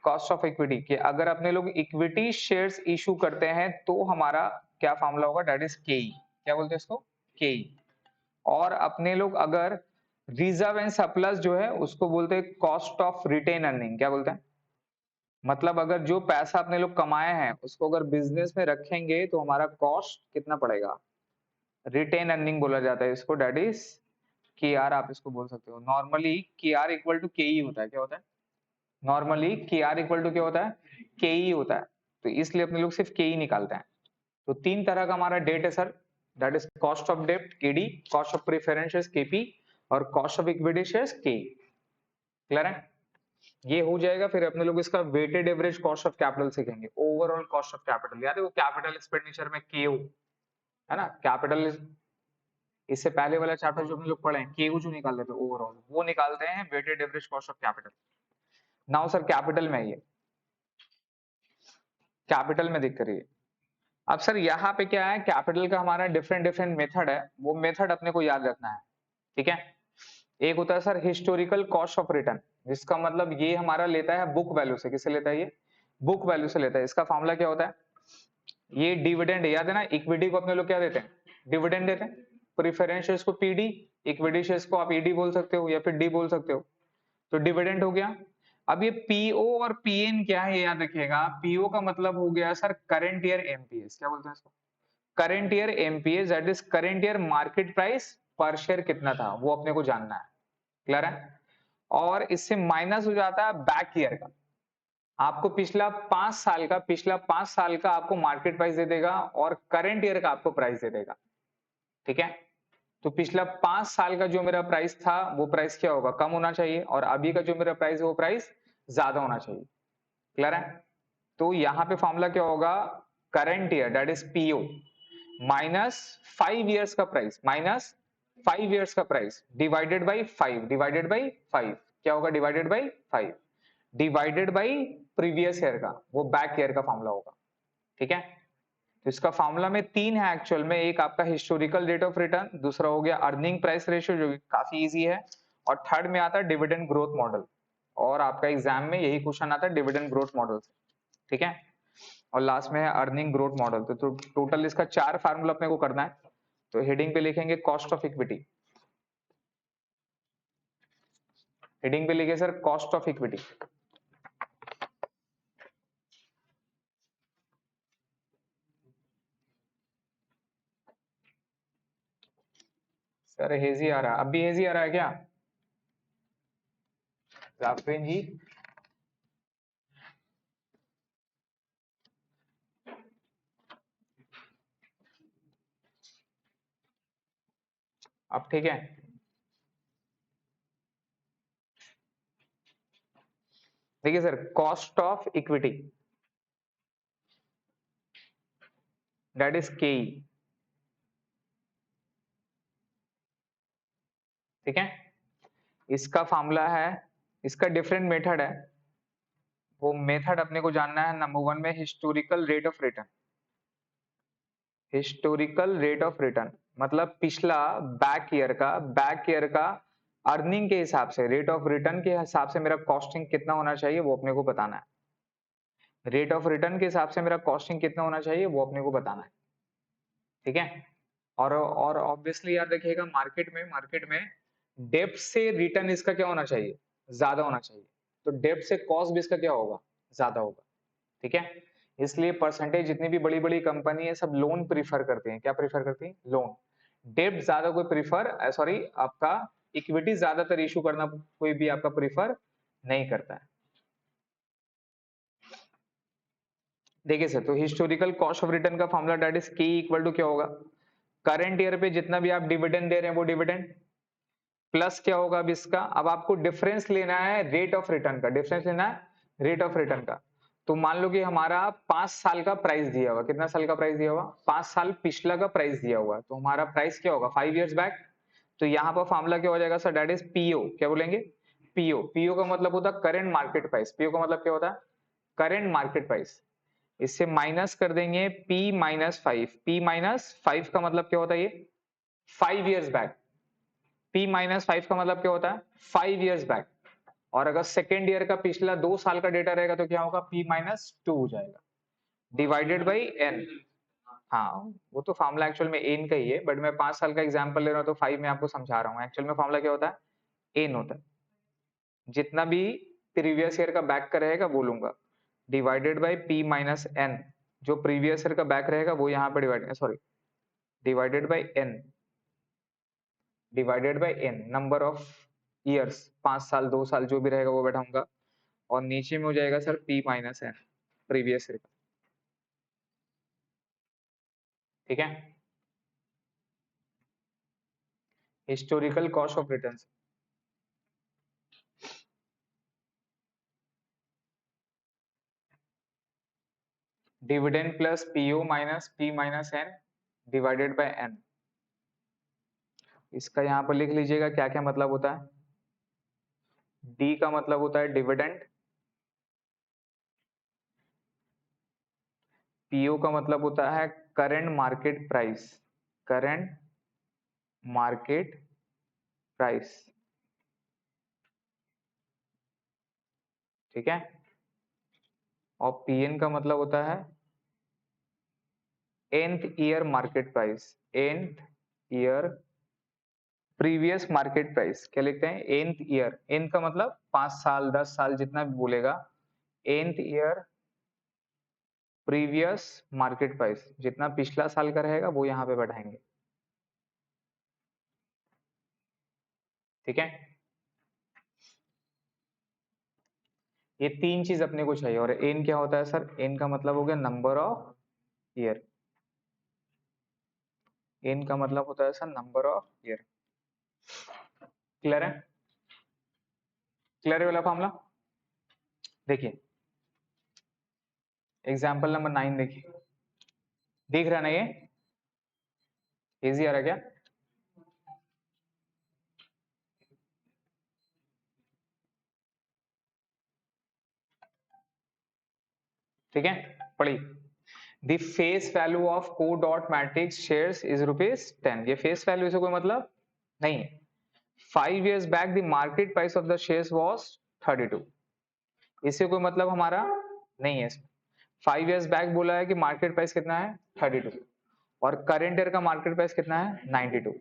कॉस्ट ऑफ इक्विटी, कि अगर अपने लोग इक्विटी शेयर्स इशू करते हैं तो हमारा क्या फॉर्मूला होगा? दैट इज केई, क्या बोलते हैं इसको? केई। और अपने लोग अगर रिजर्व एंड सरप्लस जो है उसको बोलते हैं कॉस्ट ऑफ रिटेन अर्निंग। क्या बोलते हैं? मतलब अगर जो पैसा अपने लोग कमाए हैं उसको अगर बिजनेस में रखेंगे तो हमारा कॉस्ट कितना पड़ेगा, रिटेन अर्निंग बोला जाता है इसको, दैट इज के आर आप इसको बोल सकते हो। नॉर्मली के आर इक्वल टू के ई होता है। क्या होता है? नॉर्मली के आर इक्वल टू क्या होता है? के ई होता है। तो इसलिए अपने लोग सिर्फ के ई निकालते हैं। तो तीन तरह का हमारा डेट है sir, that is cost of debt KD, cost of preference KP, और कॉस्ट ऑफ इक्विटी शेयर्स के। क्लियर है? ये हो जाएगा, फिर अपने लोग इसका weighted average cost of capital सीखेंगे, ओवरऑल कॉस्ट ऑफ कैपिटल। याद है वो कैपिटल एक्सपेंडिचर में केयू है ना, कैपिटल, इससे पहले वाला चैप्टर जो हम लोग पढ़े हैं केयू जो निकाल लेते हैं ओवरऑल, वो निकालते हैं weighted average cost of capital. Now sir capital में, ये कैपिटल में दिख रही है। अब सर यहाँ पे क्या है, कैपिटल का हमारा डिफरेंट डिफरेंट मेथड है, वो मेथड अपने को याद रखना है। ठीक है? एक होता है sir historical cost of return, जिसका मतलब ये हमारा लेता है बुक वैल्यू से। किससे लेता है ये? बुक वैल्यू से लेता है। इसका फॉर्मूला क्या होता है? ये डिविडेंड, याद है ना, इक्विटी को अपने लोग क्या देते हैं? डिविडेंड देते हैं। प्रेफरेंस शेयर्स को पीडी, इक्विटी शेयर्स को आप ईडी बोल सकते हो या फिर डी बोल सकते हो। तो डिविडेंड हो गया। अब ये पीओ और पीएन क्या है याद रखिएगा। पीओ का मतलब हो गया सर करंट ईयर एमपीएस। क्या बोलते हैं इसको? Current year MPS, that is current year market price per share कितना था वो अपने को जानना है। क्लियर है? और इससे माइनस हो जाता है बैक ईयर का। आपको पिछला 5 साल का आपको मार्केट प्राइस दे देगा और करंट ईयर का आपको प्राइस दे देगा। ठीक है? तो पिछला 5 साल का जो मेरा प्राइस था वो प्राइस क्या होगा, कम होना चाहिए, और अभी का जो मेरा प्राइस है वो प्राइस ज्यादा होना चाहिए। क्लियर है? तो यहाँ पे फॉर्मूला क्या होगा, current year that is PO minus 5 years का प्राइस, माइनस 5 इयर्स का price divided by 5, divided by 5 क्या होगा, divided by 5 divided by previous year का, वो बैक ईयर का फॉर्मूला होगा। ठीक है? तो इसका फॉर्मूला में 3 है एक्चुअल में, एक आपका हिस्टोरिकल रेट ऑफ रिटर्न, दूसरा हो गया अर्निंग प्राइस रेशियो जो कि काफी इजी है, और थर्ड में आता है डिविडेंड ग्रोथ मॉडल। और आपका एग्जाम में यही क्वेश्चन आता है डिविडेंड ग्रोथ मॉडल से। ठीक है? और लास्ट में है अर्निंग ग्रोथ मॉडल। तो टोटल इसका 4 फार्मूला अपने को करना है। तो हेडिंग पे लिखेंगे कॉस्ट ऑफ इक्विटी, हेडिंग पे लिखे sir cost of equity. Sir हेजी आ रहा है, अब भी हेजी आ रहा है क्या जाफरीन जी? अब ठीक है? देखिए sir cost of equity that is के। ठीक है? इसका फॉर्मूला है, इसका डिफरेंट मेथड है, वो मेथड अपने को जानना है। नंबर 1 में historical rate of return, historical rate of return मतलब पिछला बैक ईयर का अर्निंग के हिसाब से, रेट ऑफ रिटर्न के हिसाब से मेरा कॉस्टिंग कितना होना चाहिए वो अपने को बताना है। रेट ऑफ रिटर्न के हिसाब से मेरा कॉस्टिंग कितना होना चाहिए वो अपने को बताना है। ठीक है? और ऑब्वियसली याद रखिएगा मार्केट में डेप्थ से रिटर्न इसका क्या होना चाहिए, ज्यादा होना चाहिए। तो डेप्थ से कॉस्ट भी इसका क्या होगा, ज्यादा होगा। ठीक है? इसलिए परसेंटेज जितनी भी बड़ी बड़ी कंपनी है सब लोन प्रीफर करते हैं। क्या प्रीफर करती हैं? लोन। डेप्थ ज्यादा कोई प्रीफर, सॉरी आपका इक्विटी ज्यादातर इशू करना कोई भी आपका प्रीफर नहीं करता है। देखिए सर, तो हिस्टोरिकल कॉस्ट ऑफ रिटर्न का फॉर्मूला दैट इज के इक्वल टू क्या होगा, करंट ईयर पे जितना भी आप डिविडेंड दे रहे हैं वो डिविडेंड प्लस क्या होगा अब इसका, अब आपको डिफरेंस लेना है रेट ऑफ रिटर्न का, डिफरेंस लेना है रेट ऑफ रिटर्न का। तो मान लो कि हमारा 5 साल का प्राइस दिया हुआ, कितना साल का प्राइस दिया हुआ, 5 साल पिछला का प्राइस दिया हुआ, तो हमारा प्राइस क्या होगा 5 इयर्स बैक। तो यहाँ पर फॉर्मूला क्या हो जाएगा सर, दैट इज पीओ। क्या बोलेंगे? पीओ। पीओ का मतलब होता है करंट मार्केट प्राइस, पीओ का मतलब क्या होता है, करंट मार्केट प्राइस। इससे माइनस कर देंगे P माइनस 5, P माइनस 5 का मतलब क्या होता है, ये 5 इयर्स बैक। P माइनस 5 का मतलब क्या होता है, 5 इयर्स बैक। और अगर सेकेंड ईयर का पिछला 2 साल का डेटा रहेगा तो क्या होगा, P माइनस 2 हो जाएगा, डिवाइडेड बाई N। हाँ वो तो फॉर्मूला एक्चुअल में N का ही है, बट मैं 5 साल का एग्जांपल ले रहा हूँ तो 5 में आपको समझा रहा हूँ। एक्चुअल में फॉर्मूला क्या होता है, एन होता है, जितना भी प्रीवियस ईयर का बैक का रहेगा वो लूंगा, divided by P minus N, जो प्रीवियस ईयर का बैक रहेगा वो यहाँ पे divided by N number of years, 5 साल 2 साल जो भी रहेगा वो बैठाऊंगा, और नीचे में हो जाएगा sir P minus N previous year का, ठीक है। Historical cost of return, dividend plus PO minus P minus N divided by N. इसका यहाँ पर लिख लीजिएगा क्या क्या मतलब होता है। डी का मतलब होता है डिविडेंड, पीओ का मतलब होता है current market price, current market price, ठीक है। और पीएन का मतलब होता है nth year market price, nth year previous market price, क्या लिखते हैं nth ईयर, nth का मतलब 5 साल 10 साल जितना भी बोलेगा, nth year previous market price, जितना पिछला साल का रहेगा वो यहाँ पे बैठाएंगे, ठीक है। ये 3 चीज अपने को चाहिए। और एन क्या होता है सर, एन का मतलब हो गया नंबर ऑफ ईयर, एन का मतलब होता है sir number of year. Clear है, क्लियर है वाला फॉर्मूला। देखिए एग्जाम्पल नंबर 9 देखिए, दिख रहा ना ये, इजी आ रहा क्या? ठीक है, पढ़िए। The face value of co dot matrix shares is ₹10। ये फेस वैल्यू से कोई मतलब नहीं है। 5 years back the market price of the shares was 32, इससे कोई मतलब हमारा नहीं है। 5 years बैक बोला है कि मार्केट प्राइस कितना है 32, और करेंट ईयर का मार्केट प्राइस कितना है 92,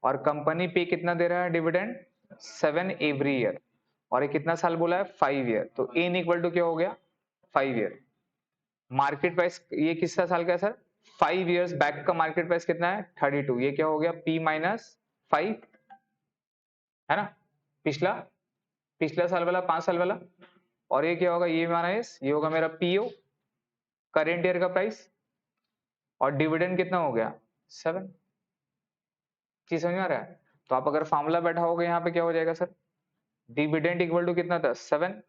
और कंपनी पे कितना दे रहा है डिविडेंड 7 एवरी ईयर, और ये कितना साल बोला है 5 year, तो एन इक्वल टू क्या हो गया 5 year। मार्केट प्राइस ये कितना साल का है सर, 5 years बैक का मार्केट प्राइस कितना है 32, ये क्या हो गया पी माइनस 5, है ना। पिछला पिछला साल वाला 5 साल वाला, और ये क्या होगा ये माइनस ये होगा मेरा पीओ करेंट ईयर का प्राइस, और डिविडेंड कितना हो गया 7। चीज समझ में आ रहा है। तो आप अगर फार्मूला बैठाओगे यहाँ पे क्या हो जाएगा सर, डिविडेंड इक्वल टू कितना था 7,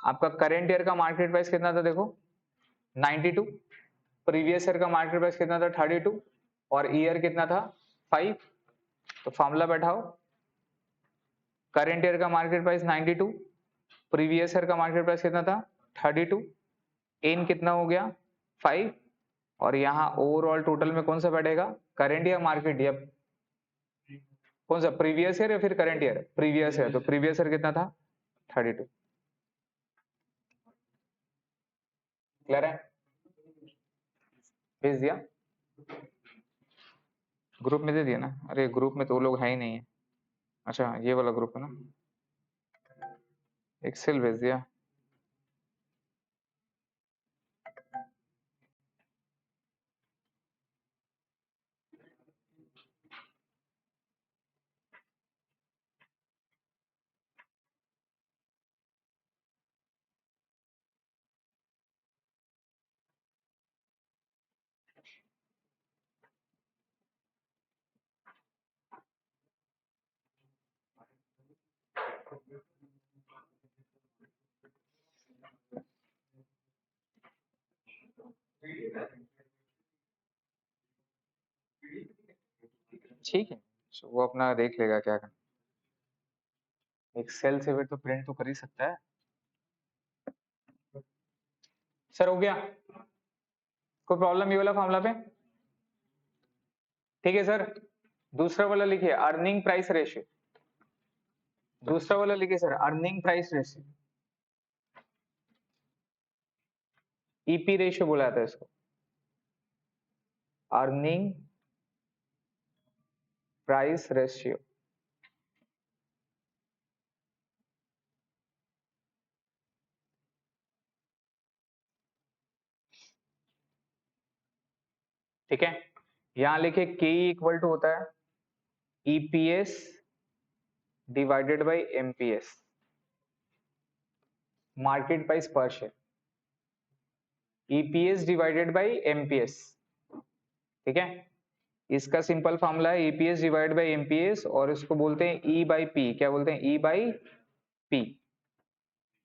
आपका करेंट ईयर का मार्केट प्राइस कितना था देखो 92, प्रीवियस ईयर का मार्केट प्राइस कितना था 32, और ईयर कितना था 5। तो फार्मूला बैठाओ, करेंट ईयर का मार्केट प्राइस 92, प्रीवियस ईयर का मार्केट प्राइस कितना था 32, एन कितना हो गया 5, और यहाँ ओवरऑल टोटल में कौन सा बैठेगा करेंट या मार्केट या कौन सा प्रीवियस ईयर या फिर करंट ईयर, प्रीवियस ईयर, तो प्रीवियस ईयर कितना था 32। क्लियर है, भेज दिया ग्रुप में, दे दिया ना। अरे ग्रुप में तो वो लोग है ही नहीं है। अच्छा ये वाला ग्रुप है ना, एक्सेल भेज दिया। ठीक है, तो वो अपना देख लेगा क्या करना। एक्सेल से फिर तो प्रिंट तो कर ही सकता है। सर हो गया, कोई प्रॉब्लम ये वाला फार्मूला पे? ठीक है सर, दूसरा वाला लिखिए अर्निंग प्राइस रेशियो, दूसरा वाला लिखिए sir earning price ratio, EP ratio बोला जाता है इसको, अर्निंग प्राइस रेशियो। ठीक है, यहां लिखे के इक्वल टू होता है EPS divided by MPS, market price per share, EPS divided by MPS. ठीक है, इसका सिंपल फॉर्मूला है ईपीएस डिवाइड बाई एमपीएस, और इसको बोलते हैं ई बाई पी। क्या बोलते हैं? E by P.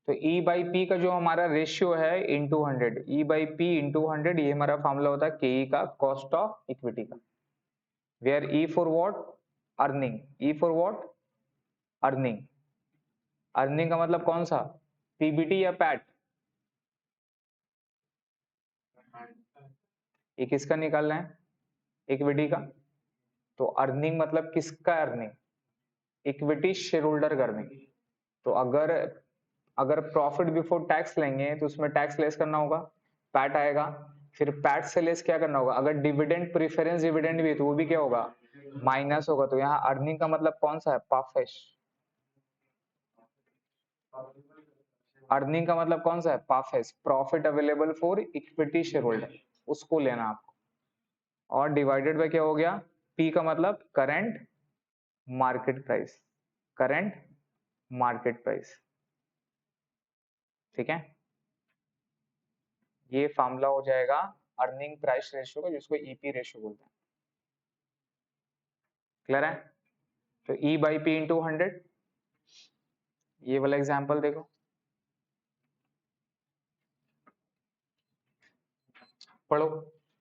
तो ई बाई पी का जो हमारा रेशियो है into 100, E by P into 100, ये हमारा फॉर्मूला होता है के का, कॉस्ट ऑफ इक्विटी का। Where E for what? Earning. E for what? Earning. Earning का मतलब कौन सा? पीबीटी या पैट? ये किसका निकालना है? इक्विटी का। तो अर्निंग मतलब किसका अर्निंग? इक्विटी शेयर होल्डर का अर्निंग। तो अगर प्रॉफिट बिफोर टैक्स लेंगे तो उसमें टैक्स लेस करना होगा, पैट आएगा। फिर पैट से लेस क्या करना होगा? अगर डिविडेंड प्रेफरेंस डिविडेंड भी है तो वो भी क्या होगा? माइनस होगा। तो यहाँ अर्निंग का मतलब कौन सा है? पाफेश। अर्निंग का मतलब कौन सा है? पाफेस, profit available for equity share holder, उसको लेना आपको। और डिवाइडेड बाय क्या हो गया? पी का मतलब current market price, current market price. ठीक है, ये फॉर्मूला हो जाएगा अर्निंग प्राइस रेशियो का, जिसको ईपी रेशियो बोलते हैं। क्लियर है? तो ई बाई पी इंटू 100, ये वाला एग्जांपल देखो, पढ़ो।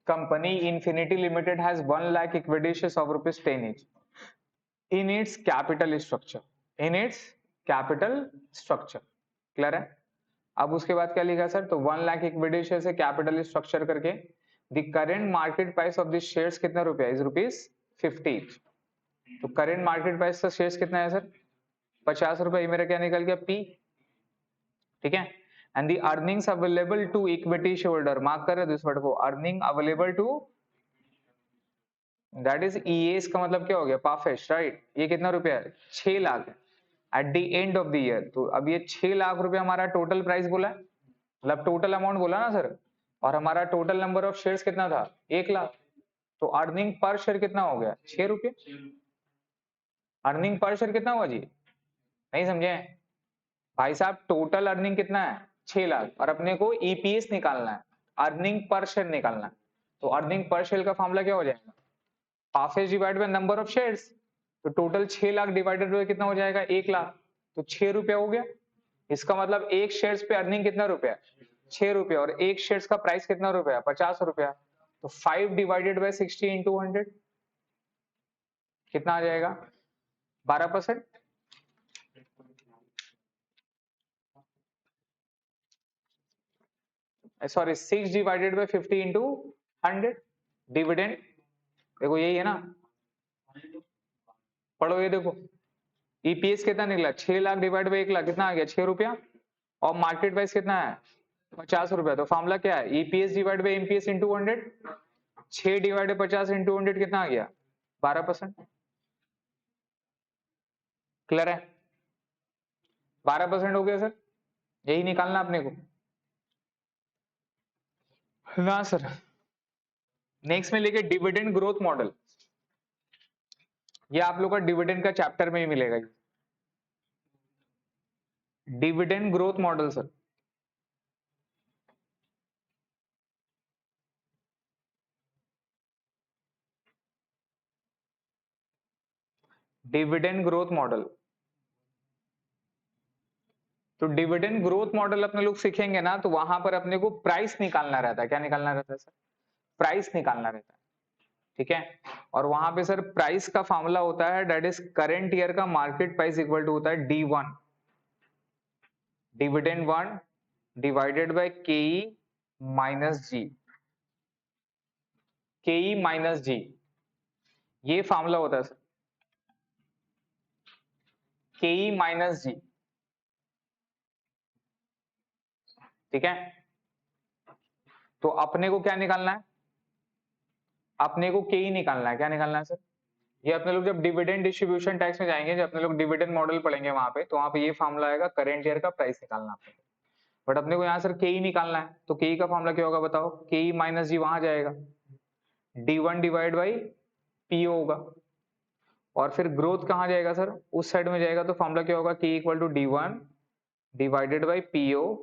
Company infinity limited has 1 lakh equity shares of ₹10 each in its capital structure, in its capital structure। Clear है? अब उसके बाद क्या लिखा सर? तो 1 लाख इक्विटी शेयर से कैपिटल स्ट्रक्चर करके the current market price of this shares कितना रुपया? Is ₹50 each। तो करेंट मार्केट प्राइस का शेयर्स कितना है सर? 50 रुपए। मेरा क्या निकल गया? पी। ठीक है, and the earnings available to equity share holder, mark कर रहे हो इस वर्ड को, earning available to, that is ES का मतलब क्या हो गया? पाफेश, राइट। ये कितना रुपया है? 6 लाख है at the end of the year. तो अब ये 6 लाख रुपया हमारा टोटल प्राइस बोला है, मतलब टोटल अमाउंट बोला ना सर। और हमारा टोटल नंबर ऑफ शेयर्स कितना था? 1 लाख। तो अर्निंग पर शेयर कितना हो गया? 6 रुपये। अर्निंग पर शेयर कितना हुआ जी? नहीं समझे भाई साहब? टोटल अर्निंग कितना है? 6 लाख, और अपने को ईपीएस निकालना है, अर्निंग पर शेयर निकालना है। तो अर्निंग पर शेयर का फॉर्मूला क्या हो जाएगा? Halves divide by number of shares. तो टोटल 6 लाख डिवाइडेड बाय कितना हो जाएगा? 1 लाख। तो 6 रुपया हो गया। इसका मतलब एक शेयर्स पे अर्निंग कितना रुपया? 6 रुपया। और एक शेयर्स का प्राइस कितना रुपया? 50 रुपया। तो 5 डिवाइडेड बाय 60 इंटू 100 कितना आ जाएगा? 12%। Sorry, 6 divided by 50 into 100 dividend. देखो यही है ना, पढ़ो ये देखो। ईपीएस कितना निकला? 6 लाख डिवाइड बाय 1 लाख कितना आ गया? 6 रुपया। और मार्केट प्राइस कितना है? 50 रुपया। तो फॉर्मूला क्या है? EPS divide by MPS into 100। 6 divide 50 into 100 कितना आ गया? 12%। क्लियर है? 12% हो गया सर, यही निकालना अपने को ना सर। नेक्स्ट में लेके डिविडेंड ग्रोथ मॉडल, ये आप लोग का डिविडेंड का चैप्टर में ही मिलेगा। Dividend growth model sir, dividend growth model. तो डिविडेंड ग्रोथ मॉडल अपने लोग सीखेंगे ना, तो वहां पर अपने को प्राइस निकालना रहता है। क्या निकालना रहता है सर? प्राइस निकालना रहता है। ठीक है, और वहां पे सर प्राइस का फॉर्मूला होता है, दैट इज करंट ईयर का मार्केट प्राइस इक्वल टू होता है D1, डिविडेंड 1 डिवाइडेड बाय केई माइनस जी, केई माइनस जी, ये फॉर्मूला होता है सर, केई माइनस जी। ठीक है, तो अपने को क्या निकालना है? अपने को केई निकालना है। क्या निकालना है सर? ये अपने लोग जब डिविडेंड डिस्ट्रीब्यूशन टैक्स में जाएंगे, जब अपने लोग डिविडेंड मॉडल पढ़ेंगे वहां पे, तो वहां पे ये फॉर्मूला आएगा करेंट ईयर का प्राइस निकालना अपने को। बट अपने को यहाँ सर केई निकालना है, तो केई का फॉर्मूला क्या होगा बताओ? केई माइनस जी वहां जाएगा, D1 डिवाइड बाई पीओ होगा। और फिर ग्रोथ कहाँ जाएगा सर, उस साइड में जाएगा, तो फॉर्मूला क्या होगा, K equal to D1 divided by PO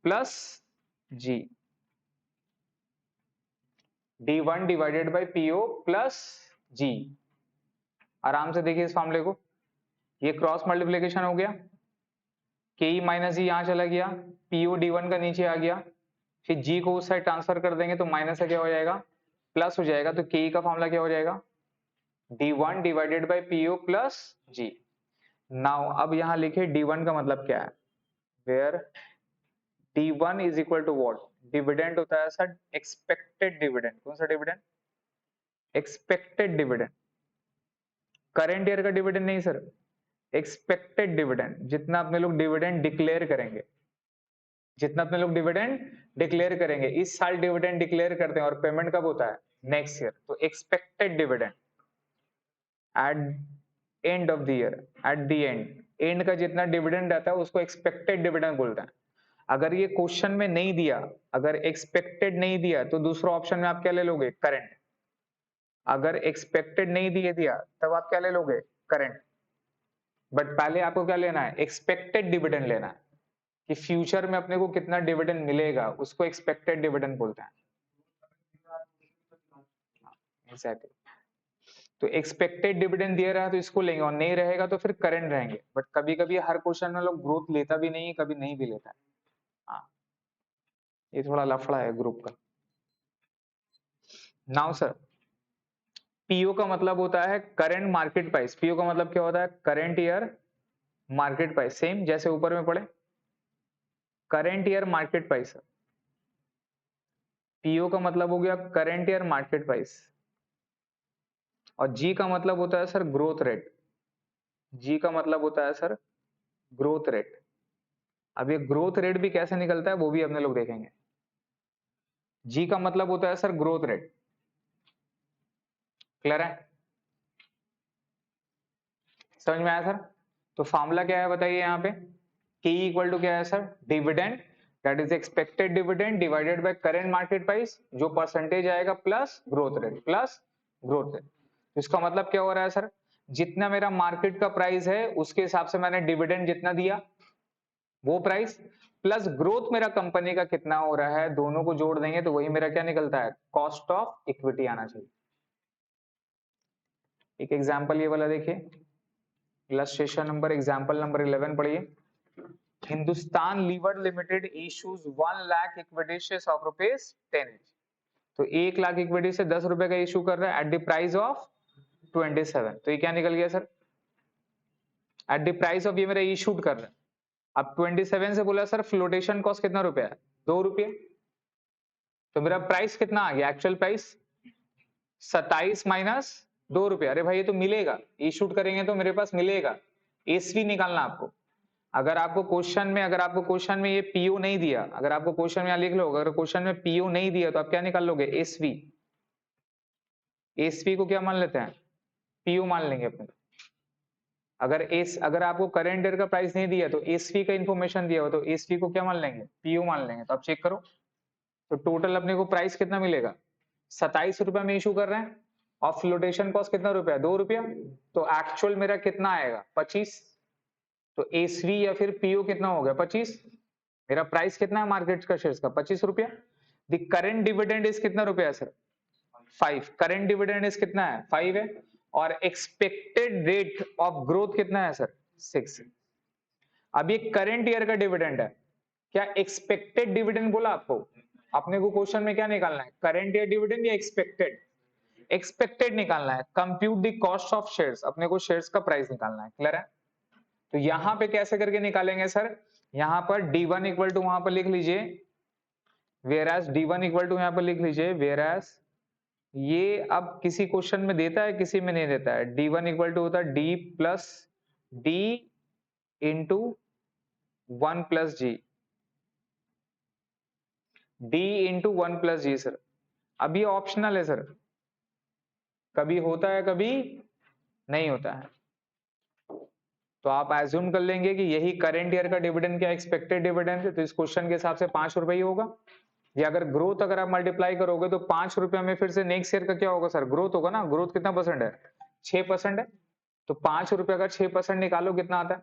plus G. D1 divided by PO plus G. आराम से देखिए इस फॉर्मूले को, ये क्रॉस मल्टीप्लीकेशन हो गया, के माइनस जी यहाँ चला गया, पीओ D1 का नीचे आ गया, फिर जी को उस साइड ट्रांसफर कर देंगे तो माइनस से क्या हो जाएगा, प्लस हो जाएगा। तो के का फॉर्मूला क्या हो जाएगा, D1 divided by PO plus G. Now अब यहाँ लिखे D1 का मतलब क्या है, where D1 is equal to what, dividend होता है सर एक्सपेक्टेड डिविडेंड। कौन सा dividend, expected dividend, current year का डिविडेंड नहीं सर, एक्सपेक्टेड डिविडेंड। जितना अपने लोग डिविडेंड डिक्लेयर करेंगे, जितना अपने लोग डिविडेंड डिक्लेयर करेंगे, इस साल डिविडेंड डिक्लेयर करते हैं और पेमेंट कब होता है, नेक्स्ट ईयर। तो expected dividend at end of the year, at the end का जितना डिविडेंड रहता है उसको एक्सपेक्टेड डिविडेंड बोलते हैं। अगर ये क्वेश्चन में नहीं दिया, अगर एक्सपेक्टेड नहीं दिया तो दूसरा ऑप्शन में आप क्या ले लोगे, करंट। अगर एक्सपेक्टेड नहीं दिए दिया तब आप क्या ले लोगे, करंट। बट पहले आपको क्या लेना है, एक्सपेक्टेड डिविडेंड लेना है, कि फ्यूचर में अपने को कितना डिविडेंड मिलेगा, उसको एक्सपेक्टेड डिविडेंड बोलते हैं। एग्जैक्टली। तो एक्सपेक्टेड डिविडेंड दिया रहा तो इसको लेंगे, और नहीं रहेगा तो फिर करंट रहेंगे। बट कभी कभी हर क्वेश्चन में लोग ग्रोथ लेता भी नहीं है, कभी नहीं भी लेता है। हाँ, ये थोड़ा लफड़ा है ग्रुप का। नाउ सर, पीओ का मतलब होता है करंट मार्केट प्राइस। पीओ का मतलब क्या होता है, current year market price. Same जैसे ऊपर में पढ़े, current year market price. PO का मतलब हो गया करंट ईयर मार्केट प्राइस। और जी का मतलब होता है सर ग्रोथ रेट। जी का मतलब होता है सर ग्रोथ रेट। अब ये ग्रोथ रेट भी कैसे निकलता है वो भी अपने लोग देखेंगे। जी का मतलब होता है सर ग्रोथ रेट। क्लियर है, समझ में आया सर। तो फॉर्मूला क्या है बताइए यहाँ पे, के इक्वल टू क्या है sir, dividend, that is expected dividend divided by current market price, जो परसेंटेज आएगा plus growth rate, plus growth rate. इसका मतलब क्या हो रहा है सर, जितना मेरा मार्केट का प्राइस है उसके हिसाब से मैंने डिविडेंड जितना दिया वो प्राइस, प्लस ग्रोथ मेरा कंपनी का कितना हो रहा है, दोनों को जोड़ देंगे तो वही मेरा क्या निकलता है, कॉस्ट ऑफ इक्विटी आना चाहिए। एक एग्जांपल ये वाला देखिए, इलस्ट्रेशन नंबर, एग्जांपल नंबर 11 पढ़िए। Hindustan Lever limited issues 1 lakh equity shares of ₹10 each। तो 1 लाख इक्विटी से 10 रुपए का इशू कर रहा है एट द प्राइस ऑफ 27। तो ये क्या निकल गया sir, at the price of, ये मेरा इशूड कर रहा है। अब 27 से बोला सर फ्लोटेशन कॉस्ट कितना रुपया है, 2 रुपये। तो मेरा प्राइस कितना आ गया, एक्चुअल प्राइस 27 माइनस 2 रुपये। अरे भाई ये तो मिलेगा, इशूड करेंगे तो मेरे पास मिलेगा। एसवी निकालना आपको। अगर आपको क्वेश्चन में, अगर आपको क्वेश्चन में ये पीओ नहीं दिया, अगर आपको क्वेश्चन में यहाँ लिख लो, अगर क्वेश्चन में पीओ नहीं दिया तो आप क्या निकाल लोगे, एसवी। एसवी को क्या मान लेते हैं, पीओ मान लेंगे अपने। अगर आपको करंट ईयर का प्राइस नहीं दिया तो एसवी का इंफॉर्मेशन दिया हो तो एसवी को क्या मान लेंगे, पीओ मान लेंगे। तो आप चेक करो, तो टोटल अपने को प्राइस कितना मिलेगा, 27 रुपए में इशू कर रहे हैं, और फ्लोटेशन कॉस्ट कितना रुपया, 2 रुपया। तो एक्चुअल मेरा कितना आएगा, 25। तो एसवी या फिर पीओ कितना हो गया, 25। मेरा प्राइस कितना है मार्केट का शेयर्स का, 25 रुपया। द करेंट डिविडेंड इज कितना रुपया सर, 5। करेंट डिविडेंड इज कितना है, 5 है। और एक्सपेक्टेड रेट ऑफ ग्रोथ कितना है सर, 6। अब ये करेंट ईयर का डिविडेंड है, क्या एक्सपेक्टेड डिविडेंड बोला आपको, अपने को क्वेश्चन में क्या निकालना है, करेंट ईयर डिविडेंड या एक्सपेक्टेड, एक्सपेक्टेड निकालना है। Compute the cost of shares, अपने को शेयर्स का प्राइस निकालना है। क्लियर है। तो यहां पे कैसे करके निकालेंगे सर, यहां पर D1 इक्वल टू वहां पर लिख लीजिए, वेयरएज D1 इक्वल टू यहां पर लिख लीजिए, वेयरएज ये अब किसी क्वेश्चन में देता है, किसी में नहीं देता है। D1 इक्वल टू होता है D plus D into 1 plus G, D into 1 plus G sir. अब ये ऑप्शनल है सर, कभी होता है कभी नहीं होता है। तो आप एज्यूम कर लेंगे कि यही करेंट ईयर का डिविडेंड क्या एक्सपेक्टेड डिविडेंड है, तो इस क्वेश्चन के हिसाब से 5 रुपए ही होगा। या अगर ग्रोथ अगर आप मल्टीप्लाई करोगे तो 5 रुपया में फिर से नेक्स्ट ईयर का क्या होगा सर, ग्रोथ होगा ना। ग्रोथ कितना परसेंट है, 6% है। तो 5 रुपया का 6% निकालो कितना आता है,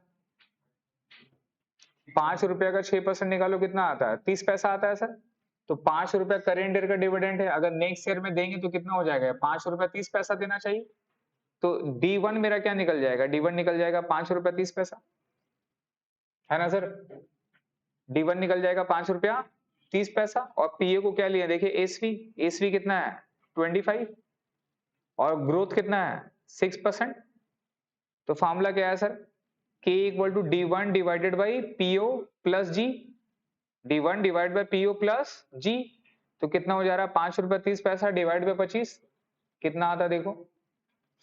5 रुपया का 6% निकालो कितना आता है, 30 पैसा आता है सर। तो 5 रुपया करेंट ईयर का डिविडेंड है, अगर नेक्स्ट ईयर में देंगे तो कितना हो जाएगा, 5 रुपया 30 पैसा देना चाहिए। तो D1 मेरा क्या निकल जाएगा, D1 निकल जाएगा 5 रुपया 30 पैसा, है ना सर। D1 निकल जाएगा 5 रुपया 30 पैसा। और पीए को क्या लिया, देखिए एसवी, एसवी कितना है 25 और ग्रोथ कितना है 6%। तो फॉर्मूला क्या है sir, K equal to D1 divided by PO plus G, D1 divide by PO plus G। तो कितना हो जा रहा है 5 रुपया 30 पैसा डिवाइड बाई 25 कितना आता है देखो,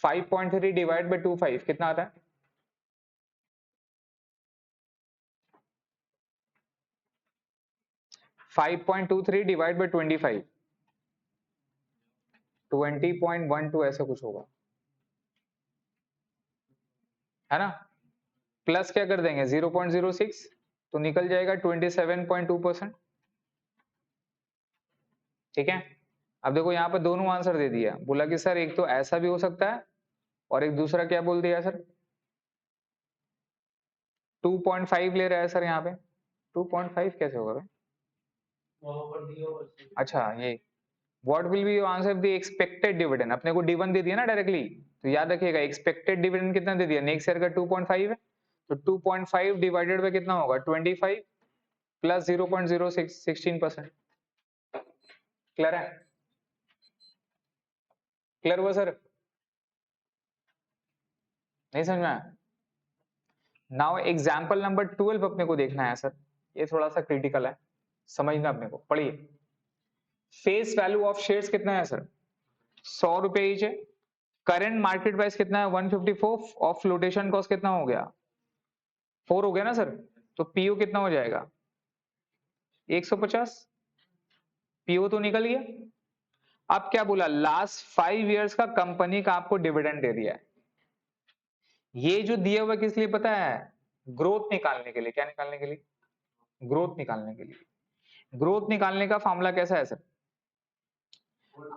5.3 डिवाइड बाई 25 कितना आता है, 5.23 डिवाइड बाई 25 20.12 ऐसा कुछ होगा, है ना। प्लस क्या कर देंगे 0.06 तो निकल जाएगा 27.2%। ठीक है। अब देखो यहाँ पर दोनों आंसर दे दिया, बोला कि सर एक तो ऐसा भी हो सकता है और एक दूसरा क्या बोल दिया सर 2.5 ले रहा है सर यहाँ पे। 2.5 कैसे होगा भाई, अच्छा ये what will be your answer the expected dividend, अपने को D1 दे दिया ना डायरेक्टली। तो याद रखिएगा एक्सपेक्टेड डिविडेंड कितना दे दिया, नेक्स्ट ईयर का 2.5 है। तो 2.5 डिवाइडेड बाय कितना होगा 25 प्लस 0.06 16%। क्लियर है, क्लियर हुआ सर, नहीं समझ में आया। नाउ एग्जाम्पल नंबर 12 अपने को देखना है सर, ये थोड़ा सा क्रिटिकल है, समझना अपने को, पढ़िए। फेस वैल्यू ऑफ शेयर्स कितना है सर 100 रुपए ईच है। करंट मार्केट प्राइस कितना है 154 और फ्लोटेशन कॉस्ट कितना हो गया 4 हो गया ना सर। तो पीओ कितना हो जाएगा 150, पीओ तो निकल गया। अब क्या बोला, लास्ट 5 इयर्स का कंपनी का आपको डिविडेंड दे दिया है। ये जो दिया हुआ किस लिए पता है, ग्रोथ निकालने के लिए। क्या निकालने के लिए, ग्रोथ निकालने के लिए। ग्रोथ निकालने का फॉर्मूला कैसा है सर,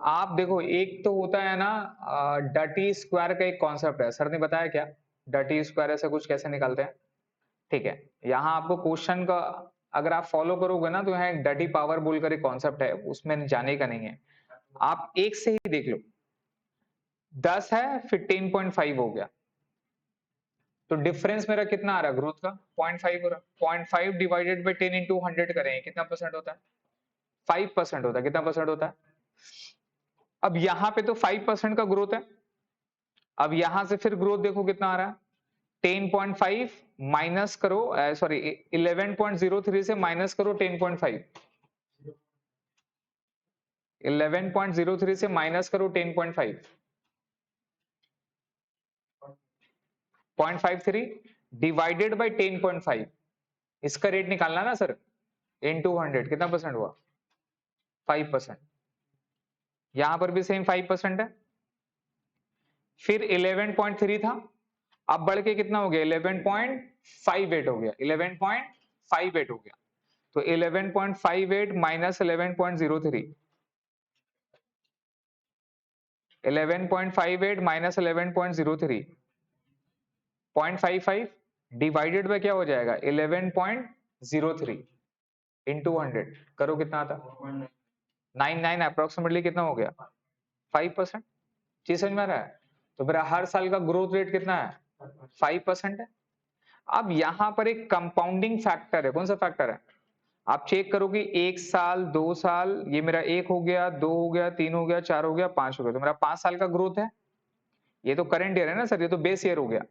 आप देखो एक तो होता है ना डटी स्क्वायर का एक कॉन्सेप्ट है, सर ने बताया क्या डटी स्क्वायर ऐसा कुछ कैसे निकालते हैं। ठीक है, यहाँ आपको क्वेश्चन का अगर आप फॉलो करोगे ना तो यहाँ एक डटी पावर बोलकर एक कॉन्सेप्ट है, उसमें जाने का नहीं है, आप एक से ही देख लो। 10 है फिर 10.5 हो गया, तो डिफरेंस मेरा कितना आ रहा है ग्रोथ का 0.5 हो रहा। 0.5 डिवाइडेड बाई 10 इंटू 100 करेंगे कितना परसेंट होता है 5% होता है। कितना परसेंट होता है, अब यहाँ पे तो 5% का ग्रोथ है। अब यहां से फिर ग्रोथ देखो कितना आ रहा है 10.5 माइनस करो, सॉरी 11.03 से माइनस करो 10.5, 11.03 से माइनस करो 10.5, 0.53 डिवाइडेड बाय 10.5, इसका रेट निकालना ना सर इनटू 100 कितना परसेंट हुआ 5%। यहां पर भी सेम 5% है। फिर 11.3 था, अब बढ़ के कितना हो गया 11.58 हो गया, 11.58 हो गया। तो 11.58 माइनस 11.03, 11.58 माइनस 11.03 0.55 डिवाइडेड बाय क्या हो जाएगा 11.03 इंटू 100 करो कितना आता 99 अप्रोक्सीमेटली कितना हो गया 5%। चीज समझ में आ रहा है। तो मेरा हर साल का ग्रोथ रेट कितना है 5% है। अब यहां पर एक कंपाउंडिंग फैक्टर है, कौन सा फैक्टर है, आप चेक करो कि 1 साल 2 साल, ये मेरा 1 हो गया 2 हो गया 3 हो गया 4 हो गया 5 हो गया, तो मेरा 5 साल का ग्रोथ है। ये तो करंट ईयर है ना सर, ये तो बेस ईयर हो गया,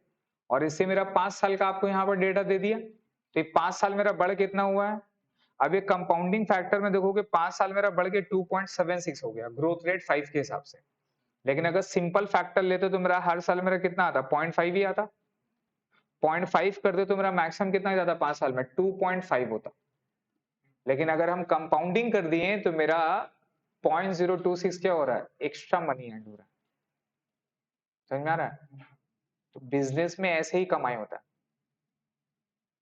और इससे मेरा 5 साल का आपको यहाँ पर डेटा दे दिया। तो ये 5 साल मेरा बढ़ कितना हुआ है, अब ये कंपाउंडिंग फैक्टर में देखोगे 5 साल मेरा बढ़ के 2.76 हो गया, ग्रोथ रेट 5 के हिसाब से। लेकिन अगर सिंपल फैक्टर लेते तो मेरा हर साल मेरा कितना आता 0.5 ही आता, 0.5 करते तो मेरा मैक्सिमम कितना जाता 5 साल में 2.5 होता। लेकिन अगर हम कंपाउंडिंग कर दिए तो मेरा 0.026 क्या हो रहा है एक्स्ट्रा मनी एंड हो रहा है। समझ में आ रहा है। तो बिजनेस में ऐसे ही कमाई होता है।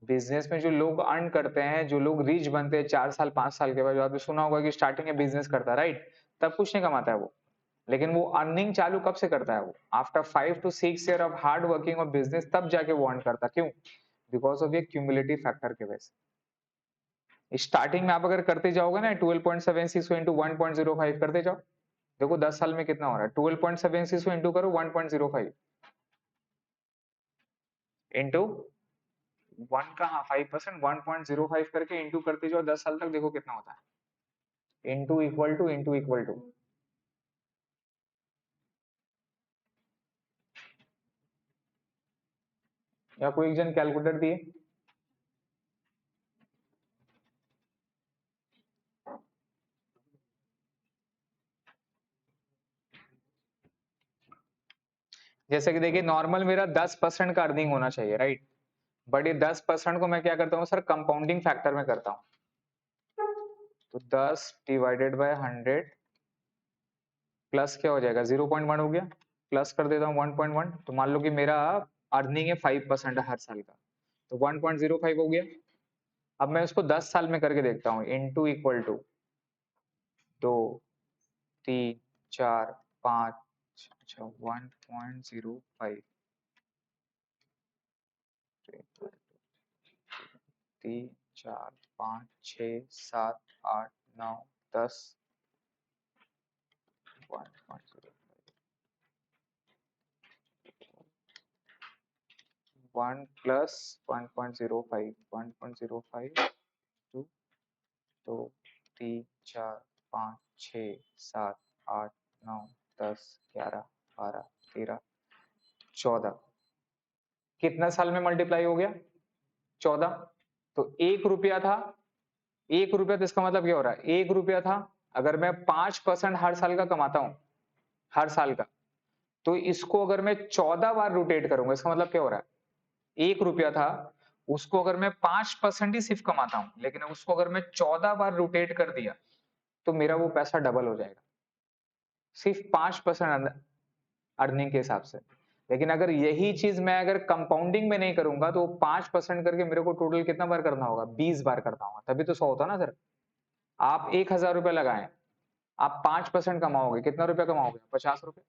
बिजनेस में जो लोग अर्न करते हैं, जो लोग रिच बनते हैं 4 साल 5 साल के बाद, जो आपने सुना होगा कि स्टार्टिंग में बिजनेस करता है, राइट? तब कुछ नहीं कमाता है वो, लेकिन वो अर्निंग चालू कब से करता है? वो after 5 to 6 year of hard working of business, तब जाके वो अर्न करता है। क्यों? बिकॉज ऑफ ये क्यूमुलेटिव फैक्टर के वजह से। स्टार्टिंग में आप अगर करते जाओगे ना 12.76 को इंटू 1.05 करते जाओ, देखो 10 साल में कितना हो रहा है। 12.76 को इंटू करो 1.05 इंटू 1 का, हाँ 5%, 1.05 करके इंटू करते जाओ 10 साल तक, देखो कितना होता है। Into equal to into equal to, या कोई एक जन कैलकुलेटर दिए? जैसे कि देखिए नॉर्मल मेरा 10% का अर्निंग होना चाहिए, राइट? बट ये 10% को मैं क्या करता हूँ सर, कंपाउंडिंग फैक्टर में करता हूँ। तो 10 डिवाइडेड बाय 100 प्लस क्या हो जाएगा, 0.1 हो गया, प्लस कर देता हूँ 1.1। तो मान लो कि मेरा अर्निंग है 5% हर साल का, तो 1.05 हो गया। अब मैं उसको 10 साल में करके देखता हूँ। इनटू इक्वल टू 2 3 4 5, अच्छा 1.05 3 4 5 6 7 8 9 10 1.05 1 प्लस 1.05 1.05 2 2 3 4 5 6 7 8 9 10 11 12 13 14, कितना साल में मल्टीप्लाई हो गया? 14। तो 1 रुपया था, 1 रुपया, तो इसका मतलब क्या हो रहा है, 1 रुपया था। अगर मैं 5% हर साल का कमाता हूं, हर साल का, तो इसको अगर मैं 14 बार रोटेट करूंगा, इसका मतलब क्या हो रहा है, 1 रुपया था, उसको अगर मैं 5% ही सिर्फ कमाता हूं, लेकिन उसको अगर मैं 14 बार रोटेट कर दिया, तो मेरा वो पैसा डबल हो जाएगा, सिर्फ 5% अर्निंग के हिसाब से। लेकिन अगर यही चीज मैं अगर कंपाउंडिंग में नहीं करूंगा, तो 5% करके मेरे को टोटल कितना बार करना होगा, 20 बार करना होगा, तभी तो 100 होता ना सर। आप 1000 रुपया लगाएं, आप 5% कमाओगे, कितना रुपया कमाओगे, 50 रुपए।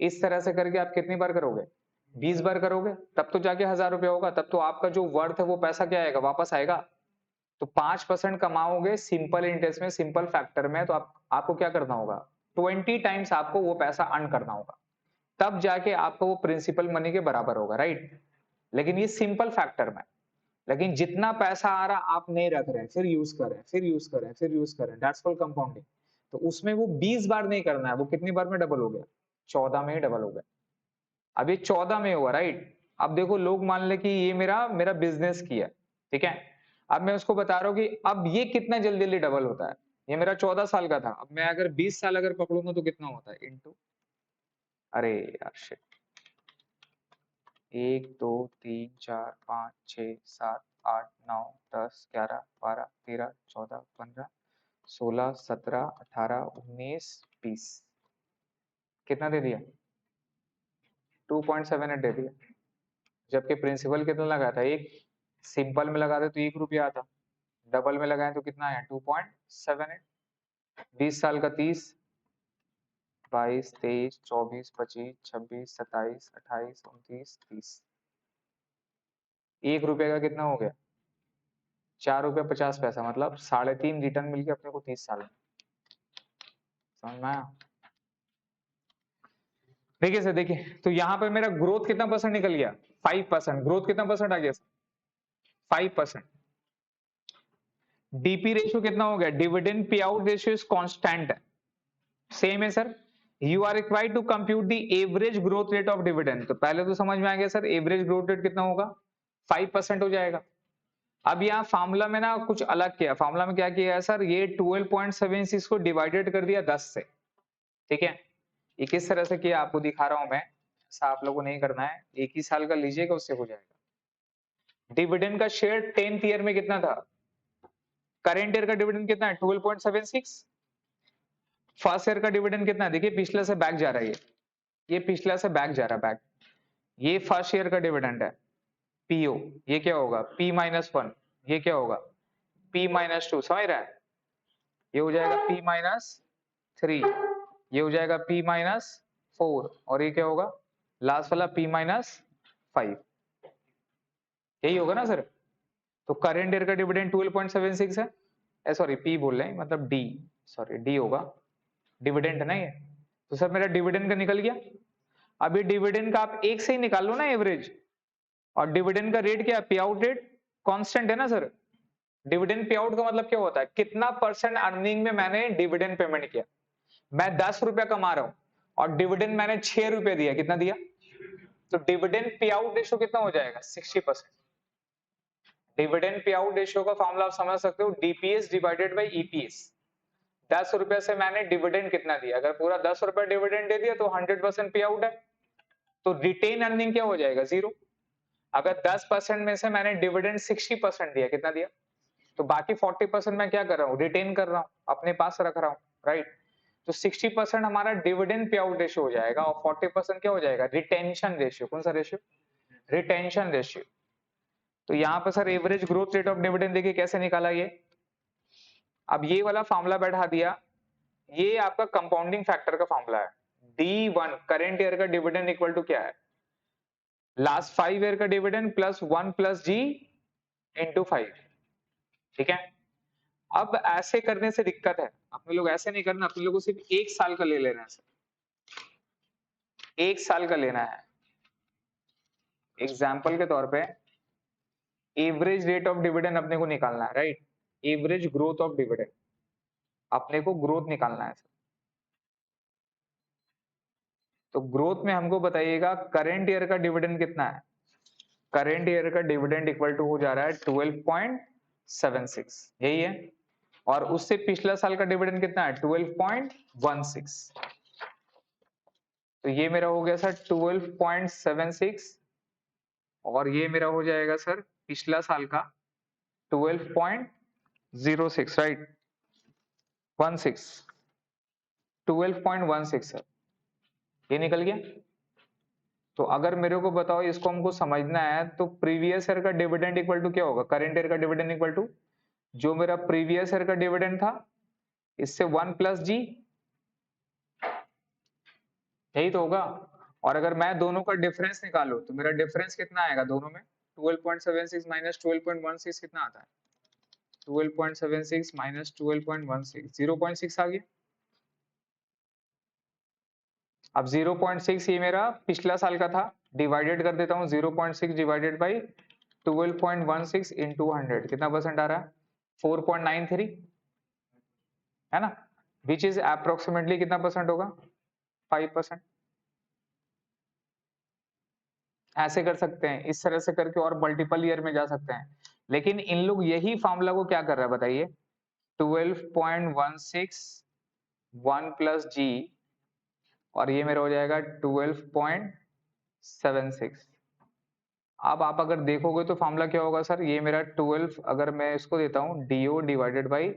इस तरह से करके आप कितनी बार करोगे, 20 बार करोगे, तब तो जाके 1000 रुपया होगा, तब तो आपका जो वर्थ है वो पैसा क्या आएगा, वापस आएगा। तो 5% कमाओगे सिंपल इंटरेस्ट में, सिंपल फैक्टर में, तो आपको क्या करना होगा, 20 टाइम्स आपको वो पैसा अर्न करना होगा, तब जाके आपको वो प्रिंसिपल मनी के बराबर होगा, राइट? लेकिन ये सिंपल फैक्टर में, लेकिन जितना पैसा आ रहा आप नहीं रख रहे हैं, फिर यूज कर रहे हैं, फिर यूज कर रहे हैं, फिर यूज कर रहे हैं, दैट्स कॉल्ड कंपाउंडिंग। तो उसमें वो 20 बार नहीं करना है, वो कितनी बार में डबल हो गया, 14 में ही डबल हो गया। अब ये 14 में हुआ, राइट? अब देखो लोग मान ले कि ये मेरा मेरा बिजनेस की है, ठीक है? अब मैं उसको बता रहा हूँ कि अब ये कितना जल्दी जल्दी डबल होता है। ये मेरा 14 साल का था, अब मैं अगर 20 साल अगर पकड़ूंगा तो कितना होता है, इंटू, अरे यार शिट, 1 2 3 4 5 6 7 8 9 10 11 12 13 14 15 16 17 18 19 20, कितना दे दिया, 2.78 दे दिया। जबकि प्रिंसिपल कितना लगा था, एक, सिंपल में लगा दे तो 1 रुपया आता, डबल में लगाए तो कितना आया, 2.78। 20 साल का 30, 22 23 24 25 26 27 28 29 30, 1 रुपये का कितना हो गया, 4 रुपया 50 पैसा, मतलब 3.5 रिटर्न मिल गया अपने को 30 साल में। समझ में आया? देखिए सर, देखिए तो यहाँ पर मेरा ग्रोथ कितना परसेंट निकल गया, 5%। ग्रोथ कितना परसेंट आ गया, 5%। डीपी रेशियो कितना हो गया, dividend pay out ratio is constant, same है sir. You are required to compute the average growth rate of dividend. तो पहले तो समझ में आ गया सर, एवरेज ग्रोथ रेट कितना होगा, 5% हो जाएगा। अब यहाँ फार्मूला में ना कुछ अलग किया, फार्मूला में क्या किया है सर, ये 12.76 को डिवाइडेड कर दिया 10 से, ठीक है? ये किस तरह से किया आपको दिखा रहा हूं मैं, ऐसा आप लोगों को नहीं करना है, एक ही साल का लीजिएगा उससे हो जाएगा। डिविडेंड का शेयर 10th ईयर में कितना था, करेंट ईयर का डिविडेंड कितना है, 12.76। फर्स्ट ईयर का डिविडेंड कितना है, देखिए पिछले से बैक जा रहा है, ये पिछला से बैक जा रहा है, बैक, ये फर्स्ट ईयर का डिविडेंड है, पीओ, ये क्या होगा P माइनस 1, ये क्या होगा P माइनस 2, समझ रहा है? ये हो जाएगा P माइनस 3, ये हो जाएगा P माइनस 4 और ये क्या होगा लास्ट वाला P माइनस 5, यही होगा ना सर? तो करेंट ईयर का डिविडेंड 12.76 है, सॉरी P बोल रहे हैं मतलब D, सॉरी D होगा, डिविडेंड है ना ये। तो सर मेरा डिविडेंड का निकल गया। अब ये डिविडेंड का आप एक से ही निकाल लो ना एवरेज, और डिविडेंड का रेट क्या है, पे आउट रेट कांस्टेंट है ना सर। डिविडेंड पे आउट का मतलब क्या होता है, कितना परसेंट अर्निंग में मैंने डिविडेंड पेमेंट किया। मैं 10 रुपया कमा रहा हूं और डिविडेंड मैंने 6 रुपए दिया, कितना दिया? तो डिविडेंड पे आउट रेशियो कितना हो जाएगा 60%। डिविडेंड पे आउट रेशियो का फॉर्मूला आप समझ सकते हो, डीपीएस डिवाइडेड बाई ईपीएस। 10 रुपए से मैंने डिविडेंड कितना दिया, अगर पूरा 10 रुपए डिविडेंड दे दिया तो 100% पे आउट है, तो रिटेन अर्निंग क्या हो जाएगा, जीरो। अगर 10% में से मैंने डिविडेंड 60% दिया, कितना दिया, तो बाकी 40% मैं क्या कर रहा हूँ, रिटेन कर रहा हूँ, अपने पास रख रहा हूँ, राइट। तो 60% हमारा डिविडेंड पे आउट रेशियो हो जाएगा और 40% क्या हो जाएगा, रिटेंशन रेशियो। कौन सा रेशियो, रिटेंशन रेशियो। तो यहाँ पर sir average growth rate of dividend देखिए कैसे निकाला ये। अब ये वाला फॉर्मूला बैठा दिया, ये आपका कंपाउंडिंग फैक्टर का फॉर्मूला है। D1 करेंट ईयर का डिविडेंड इक्वल टू क्या है, लास्ट 5 ईयर का dividend plus 1 plus G into 5, ठीक है। अब ऐसे करने से दिक्कत है, अपने लोग ऐसे नहीं करना, अपने लोग को सिर्फ 1 साल का ले लेना है, 1 साल का लेना है। एग्जाम्पल के तौर पे एवरेज रेट ऑफ डिविडेंड अपने को निकालना है, right. Average growth of dividend, अपने को ग्रोथ निकालना है। तो ग्रोथ में हमको बताइएगा करंट ईयर का डिविडेंड कितना है। करंट ईयर का डिविडेंड इक्वल टू हो जा रहा है 12.76, यही है। और उससे पिछला साल का डिविडेंड कितना है 12.16, तो ये मेरा हो गया सर 12.76 और ये मेरा हो जाएगा सर पिछला साल का 12.06, राइट, 12.16 सर, ये निकल गया। तो अगर मेरे को बताओ इसको हमको समझना है, तो प्रीवियस ईयर का डिविडेंड इक्वल टू क्या होगा, करंट ईयर का डिविडेंड इक्वल टू जो मेरा प्रीवियस ईयर का डिविडेंड था इससे 1 प्लस जी, यही तो होगा। और अगर मैं दोनों का डिफरेंस निकालूं तो मेरा डिफरेंस कितना आएगा दोनों में, 12.76 माइनस 12.16 कितना आता है, 12.76 माइनस 12.16, 0.6 आ गया। अब 0.6 ये मेरा पिछला साल का था, डिवाइडेड कर देता हूँ 0.6 डिवाइडेड बाई 12.16 इंटू 100, कितना परसेंट आ रहा है 4.93, है ना, विच इज अप्रोक्सीमेटली कितना परसेंट होगा 5%। ऐसे कर सकते हैं, इस तरह से करके और मल्टीपल ईयर में जा सकते हैं, लेकिन इन लोग यही फॉर्मूला को क्या कर रहा है बताइए, 12.16 1 प्लस जी और ये मेरा हो जाएगा 12.76। अब आप अगर देखोगे तो फॉर्मूला क्या होगा सर, ये मेरा 12 अगर मैं इसको देता हूँ DO divided by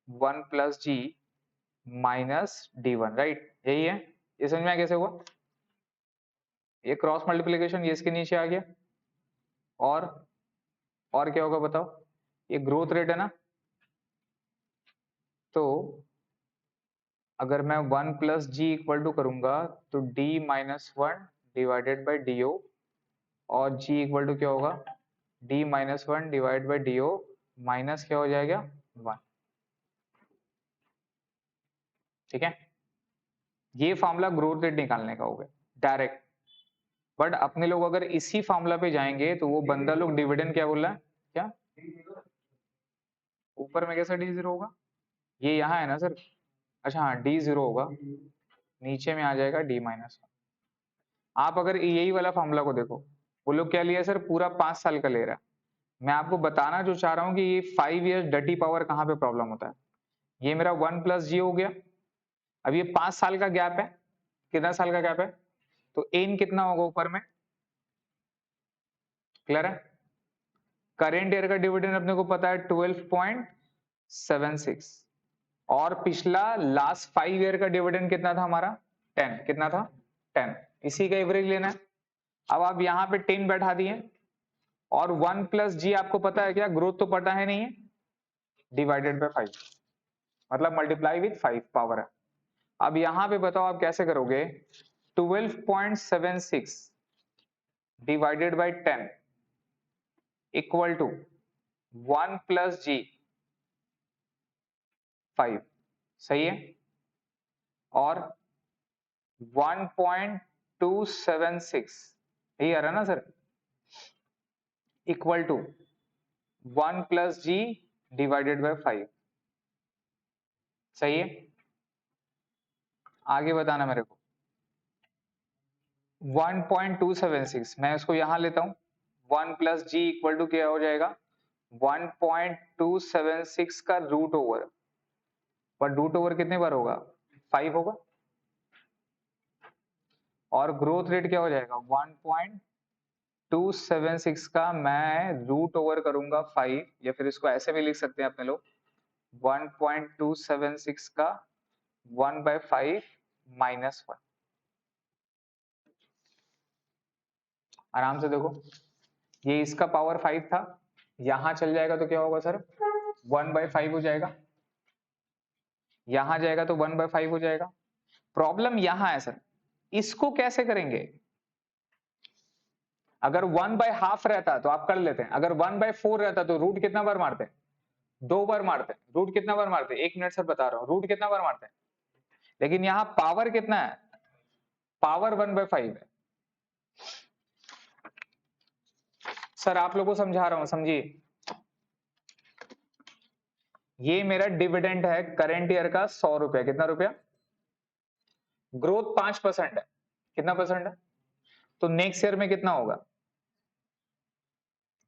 1 plus G minus D1, right, यही है। ये समझ में आया कैसे हुआ, ये क्रॉस मल्टीप्लीकेशन ये इसके नीचे आ गया, और क्या होगा बताओ, ये ग्रोथ रेट है ना, तो अगर मैं 1 प्लस जी इक्वल टू करूंगा तो D minus 1 divided by DO और G इक्वल टू क्या होगा D minus 1 divide by DO minus क्या हो जाएगा 1, ठीक है। ये फॉर्मूला ग्रोथ रेट निकालने का हो गया डायरेक्ट। बट अपने लोग अगर इसी फॉर्मूला पे जाएंगे तो वो बंदा लोग डिविडेंड क्या बोल रहा है, क्या ऊपर में कैसा D0 होगा, ये यहाँ है ना सर, अच्छा हाँ D0 होगा, नीचे में आ जाएगा D माइनस 1। आप अगर यही वाला फॉर्मूला को देखो, वो लोग क्या लिया सर पूरा 5 साल का ले रहा है। मैं आपको बताना जो चाह रहा हूँ कि ये 5 ईयर्स डटी पावर कहाँ पे प्रॉब्लम होता है। ये मेरा 1 प्लस जी हो गया, अब ये 5 साल का गैप है, कितना साल का गैप है, तो एन कितना होगा ऊपर में, क्लियर है। करेंट ईयर का डिविडेंड अपने को पता है 12.76 और पिछला लास्ट 5 ईयर का डिविडेंड कितना था हमारा 10, कितना था 10, इसी का एवरेज लेना है। अब आप यहाँ पे 10 बैठा दिए और 1 प्लस जी आपको पता है क्या, ग्रोथ तो पता है नहीं है, डिवाइडेड बाय 5, मतलब मल्टीप्लाई विथ 5 पावर है। अब यहां पे बताओ आप कैसे करोगे, 12.76 divided by 10 equal to 1 plus G 5, सही है, और 1.276 यही आ रहा है ना sir, equal to 1 plus G divided by 5, सही है। आगे बताना मेरे को, 1.276 मैं इसको यहां लेता हूं, 1 प्लस जी इक्वल टू क्या हो जाएगा, 1.276 का रूट ओवर, पर रूट ओवर कितने बार होगा, 5 होगा, और ग्रोथ रेट क्या हो जाएगा, 1.276 का मैं रूट ओवर करूंगा 5, या फिर इसको ऐसे भी लिख सकते हैं अपने लोग, 1.276 का 1/5 माइनस 1। आराम से देखो, ये इसका पावर 5 था, यहां चल जाएगा तो क्या होगा सर, 1/5 हो जाएगा, यहां जाएगा तो 1/5 हो जाएगा। प्रॉब्लम यहां है सर, इसको कैसे करेंगे, अगर 1/2 रहता तो आप कर लेते हैं, अगर 1/4 रहता तो रूट कितना बार मारते हैं, 2 बार मारते हैं। रूट कितना बार मारते हैं, 1 मिनट सर बता रहा हूं, रूट कितना बार मारते हैं, लेकिन यहाँ पावर कितना है, पावर 1/5 है। सर आप लोगों को समझा रहा हूं, समझिए, ये मेरा डिविडेंड है करेंट ईयर का 100 रुपया, कितना रुपया, ग्रोथ 5% है, कितना परसेंट है, तो नेक्स्ट ईयर में कितना होगा,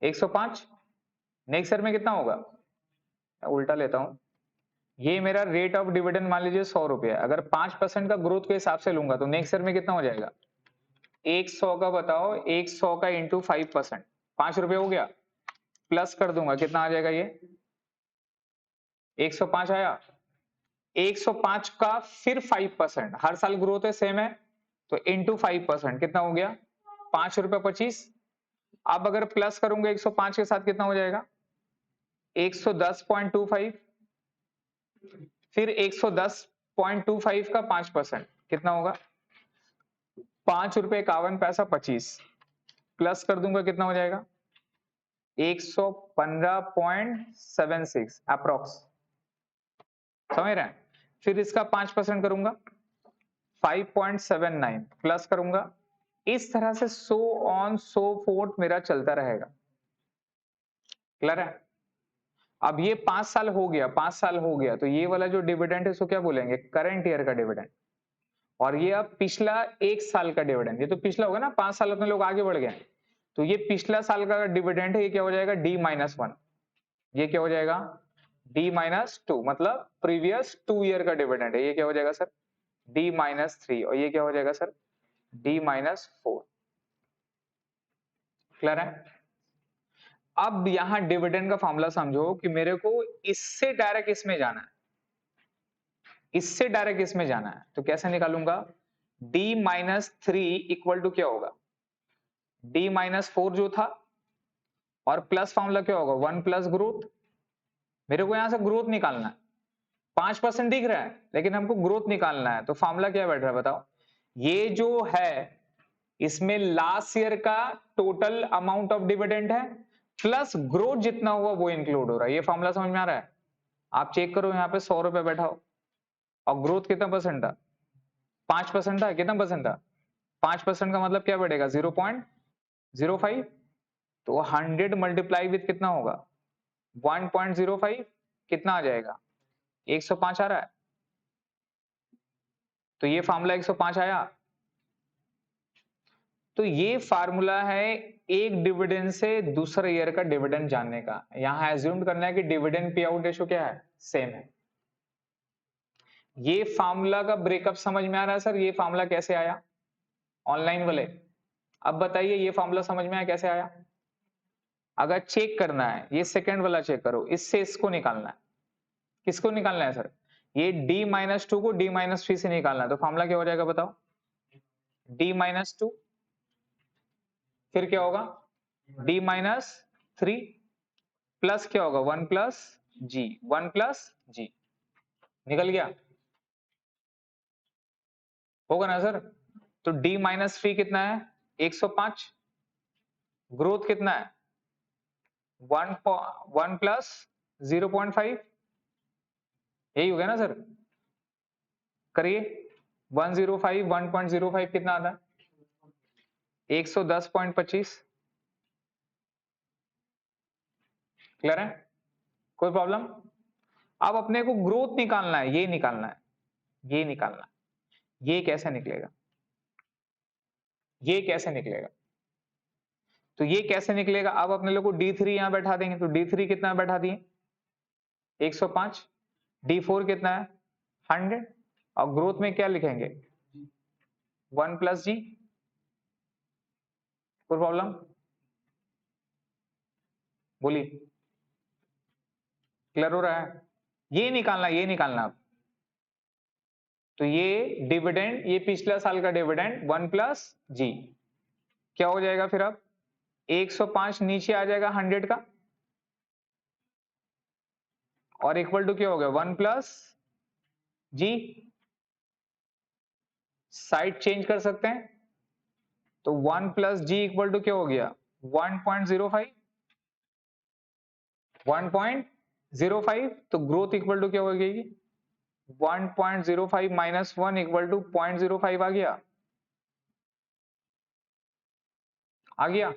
105, नेक्स्ट ईयर में कितना होगा, उल्टा लेता हूं, ये मेरा रेट ऑफ डिविडेंड मान लीजिए 100 रुपया, अगर 5% का ग्रोथ के हिसाब से लूंगा तो नेक्स्ट ईयर में कितना हो जाएगा, 100 का बताओ, 100 का इंटू 5%, 5 रुपये हो गया, प्लस कर दूंगा कितना आ जाएगा, ये 105 आया, 105 का फिर 5%, हर साल ग्रोथ है सेम है, तो इंटू 5% कितना हो गया, 5 रुपये 25। अब अगर प्लस करूंगा 105 के साथ कितना हो जाएगा, 110.25, फिर 110.25 का 5% कितना होगा, 5 रुपये 51 पैसा 25, प्लस कर दूंगा कितना हो जाएगा, 115.76 अप्रोक्स, समझ रहे हैं, फिर इसका 5% करूंगा 5.79, प्लस करूंगा, इस तरह से सो ऑन सो फोर्थ मेरा चलता रहेगा, क्लियर है। अब ये 5 साल हो गया, 5 साल हो गया, तो ये वाला जो डिविडेंड है इसको क्या बोलेंगे, करंट ईयर का डिविडेंड, और ये अब पिछला 1 साल का डिविडेंड, ये तो पिछला होगा ना, 5 साल अपने लोग आगे बढ़ गए, तो ये पिछला साल का डिविडेंड है, ये क्या हो जाएगा, D-1, ये क्या हो जाएगा, D-2, मतलब प्रीवियस 2 ईयर का डिविडेंड है, ये क्या हो जाएगा सर, D-3, और ये क्या हो जाएगा सर, D-4, क्लियर है। अब यहां डिविडेंड का फॉर्मूला समझो कि मेरे को इससे डायरेक्ट इसमें जाना है, इससे डायरेक्ट इसमें जाना है, तो कैसे निकालूंगा, D-3 इक्वल टू क्या होगा, D-4 जो था, और प्लस फॉर्मूला क्या होगा, 1 प्लस ग्रोथ, मेरे को यहां से ग्रोथ निकालना है, 5% दिख रहा है लेकिन हमको ग्रोथ निकालना है, तो फॉर्मूला क्या बैठ रहा है बताओ, ये जो है इसमें लास्ट ईयर का टोटल अमाउंट ऑफ डिविडेंड है, प्लस ग्रोथ जितना हुआ वो इंक्लूड हो रहा है, ये फॉर्मूला समझ में आ रहा है। आप चेक करो यहाँ पे 100 रुपए बैठा हो और ग्रोथ कितना परसेंट था, 5% था, कितना परसेंट था, 5% का मतलब क्या बैठेगा, 0.05, तो 100 मल्टीप्लाई विथ कितना होगा, 1.05, कितना आ जाएगा, 105 आ रहा है, तो ये फॉर्मूला 105 आया। तो ये फार्मूला है एक डिविडेंड से दूसरे ईयर का डिविडेंड जानने का, यहां एज्यूम करना है कि डिविडेंड पे आउट रेशियो क्या है, सेम है। ये फार्मूला का ब्रेकअप समझ में आ रहा है सर, ये फार्मूला कैसे आया, ऑनलाइन वाले अब बताइए, ये फार्मूला समझ में आया कैसे आया। अगर चेक करना है, ये सेकंड वाला चेक करो, इससे इसको निकालना है, किसको निकालना है सर, ये D-2 को D-3 से निकालना है, तो फार्मूला क्या हो जाएगा बताओ, D-2, फिर क्या होगा डी माइनस 3 प्लस क्या होगा 1 प्लस जी, 1 प्लस जी, निकल गया, होगा ना सर। तो डी माइनस 3 कितना है 105, ग्रोथ कितना है 1 प्लस 0.5, यही हो गया ना सर। करिए 105 1.05 कितना आता है 110.25, क्लियर है, कोई प्रॉब्लम। अब अपने को ग्रोथ निकालना है, ये निकालना है, ये निकालना है, ये कैसे निकलेगा, ये कैसे निकलेगा, तो ये कैसे निकलेगा। अब अपने लोग को D3 यहां बैठा देंगे, तो D3 कितना बैठा दिए 105, D4 कितना है 100, और ग्रोथ में क्या लिखेंगे 1 प्लस जी, कोई प्रॉब्लम बोलिए, क्लियर हो रहा है। ये निकालना, ये निकालना आप। तो ये डिविडेंड, ये पिछला साल का डिविडेंड 1 प्लस जी क्या हो जाएगा फिर अब 105 नीचे आ जाएगा 100 का, और इक्वल टू क्या हो गया 1 प्लस जी, साइड चेंज कर सकते हैं, तो 1 प्लस जी इक्वल टू क्या हो गया 1.05, 1.05, तो ग्रोथ इक्वल टू क्या हो गई 1.05 माइनस 1 इक्वल टू 0.05 आ गया।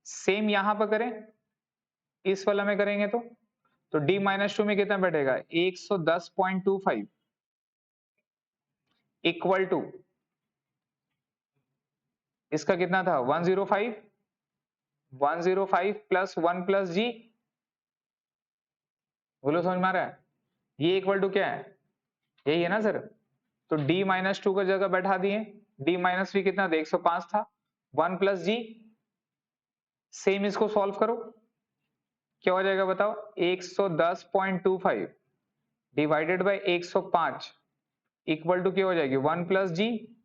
सेम यहां पर करें, इस वाला में करेंगे तो d माइनस 2 में कितना बैठेगा 110.25 इक्वल टू इसका कितना था 105, 105 प्लस 1 प्लस जी, बोलो समझ में आ रहा है, ये इक्वल टू क्या है यही है ना सर। तो d माइनस 2 का जगह बैठा दिए, d माइनस 3 कितना था 105 था, 1 प्लस जी, सेम इसको सॉल्व करो, क्या हो जाएगा बताओ 110.25 डिवाइडेड बाय 105 इक्वल टू क्या हो जाएगी 1 प्लस जी,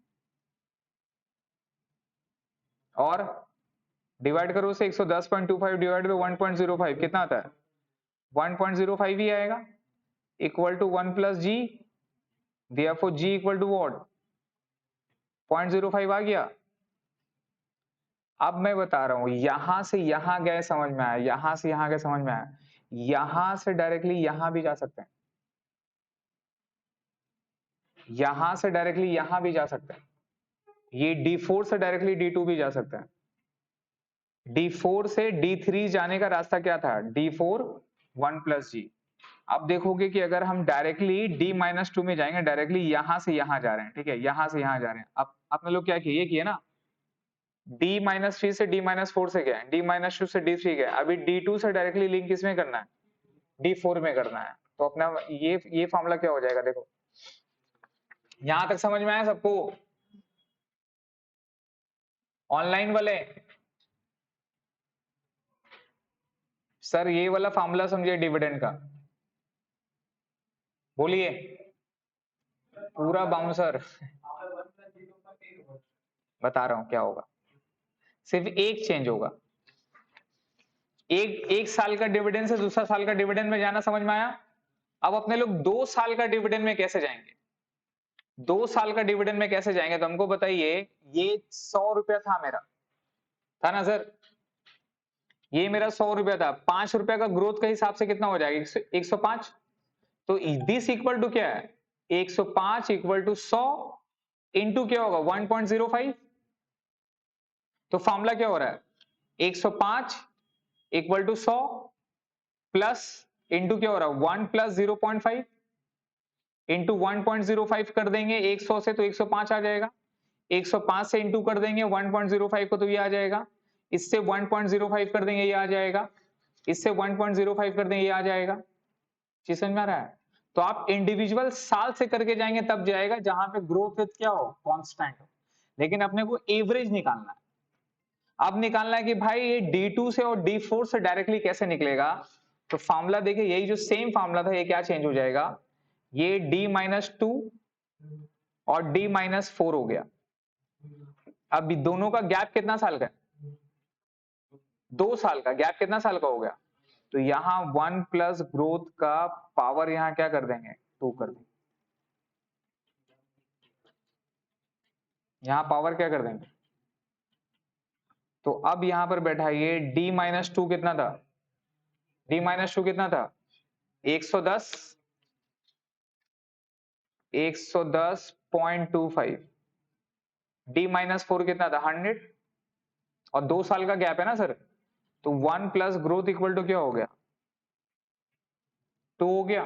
और डिवाइड करो उसे 110.25 डिवाइड बाय 1.05 कितना आता है 1.05 ही आएगा, equal to 1 plus G, therefore G equal to what 0.05 आ गया। अब मैं बता रहा हूं यहां से यहां गए समझ में आया, यहां से यहां गए समझ में आया, यहां से डायरेक्टली यहां भी जा सकते हैं, यहां से डायरेक्टली यहां भी जा सकते हैं, ये D4 से डायरेक्टली D2 भी जा सकते हैं, D4 से D3 जाने का रास्ता क्या था D4 1 प्लस जी। अब देखोगे कि अगर हम डायरेक्टली D माइनस 2 में जाएंगे, डायरेक्टली यहां से यहां जा रहे हैं, ठीक है, यहां से यहां जा रहे हैं। अब आपने लोग क्या किए, ये किए ना D माइनस 3 से D माइनस 4 से गए, D माइनस 2 से D3 गए, अभी D2 से डायरेक्टली लिंक किसमें करना है D4 में करना है। तो अपना ये फॉर्मूला क्या हो जाएगा देखो, यहां तक समझ में आया सबको, ऑनलाइन वाले सर ये वाला फॉर्मूला समझिए डिविडेंड का, बोलिए पूरा बाउंसर, बता रहा हूं क्या होगा, सिर्फ एक चेंज होगा, एक साल का डिविडेंड से दूसरा साल का डिविडेंड में जाना समझ में आया। अब अपने लोग 2 साल का डिविडेंड में कैसे जाएंगे, 2 साल का डिविडेंड में कैसे जाएंगे, तो हमको बताइए, ये 100 रुपया था मेरा, था ना सर, ये मेरा 100 रुपया था, 5 रुपया का ग्रोथ के हिसाब से कितना हो जाएगा 105, तो दिस इक्वल टू क्या है 105 इक्वल टू 100 इंटू क्या होगा 1.05, तो फॉर्मूला क्या हो रहा है 105 इक्वल टू 100 प्लस इंटू क्या हो रहा है 1 प्लस 0.5 इंटू 1.05 कर देंगे 100 से तो 105 आ जाएगा, 105 से इंटू कर देंगे 1.05 को तो ये आ जाएगा, इससे 1.05 कर देंगे ये आ जाएगा, इससे 1.05 कर देंगे ये आ जाएगा, चीज समझ में आ रहा है। तो आप इंडिविजुअल साल से करके जाएंगे तब जाएगा जहां पे ग्रोथ रेट क्या हो कांस्टेंट हो, लेकिन अपने को एवरेज निकालना है। अब निकालना है कि भाई ये D2 से और D4 से डायरेक्टली कैसे निकलेगा, तो फॉर्मूला देखिए यही जो सेम फॉर्मूला था ये क्या चेंज हो जाएगा, ये D माइनस 2 और D माइनस 4 हो गया। अब दोनों का गैप कितना साल का है 2 साल का गैप कितना साल का हो गया, तो यहाँ 1 प्लस ग्रोथ का पावर यहाँ क्या कर देंगे 2 कर देंगे, यहाँ पावर क्या कर देंगे। तो अब यहां पर बैठाइए d माइनस टू कितना था, d माइनस टू कितना था 110, 110.25, d माइनस फोर कितना था 100, और 2 साल का गैप है ना सर, तो 1 प्लस ग्रोथ इक्वल टू क्या हो गया 2 हो गया।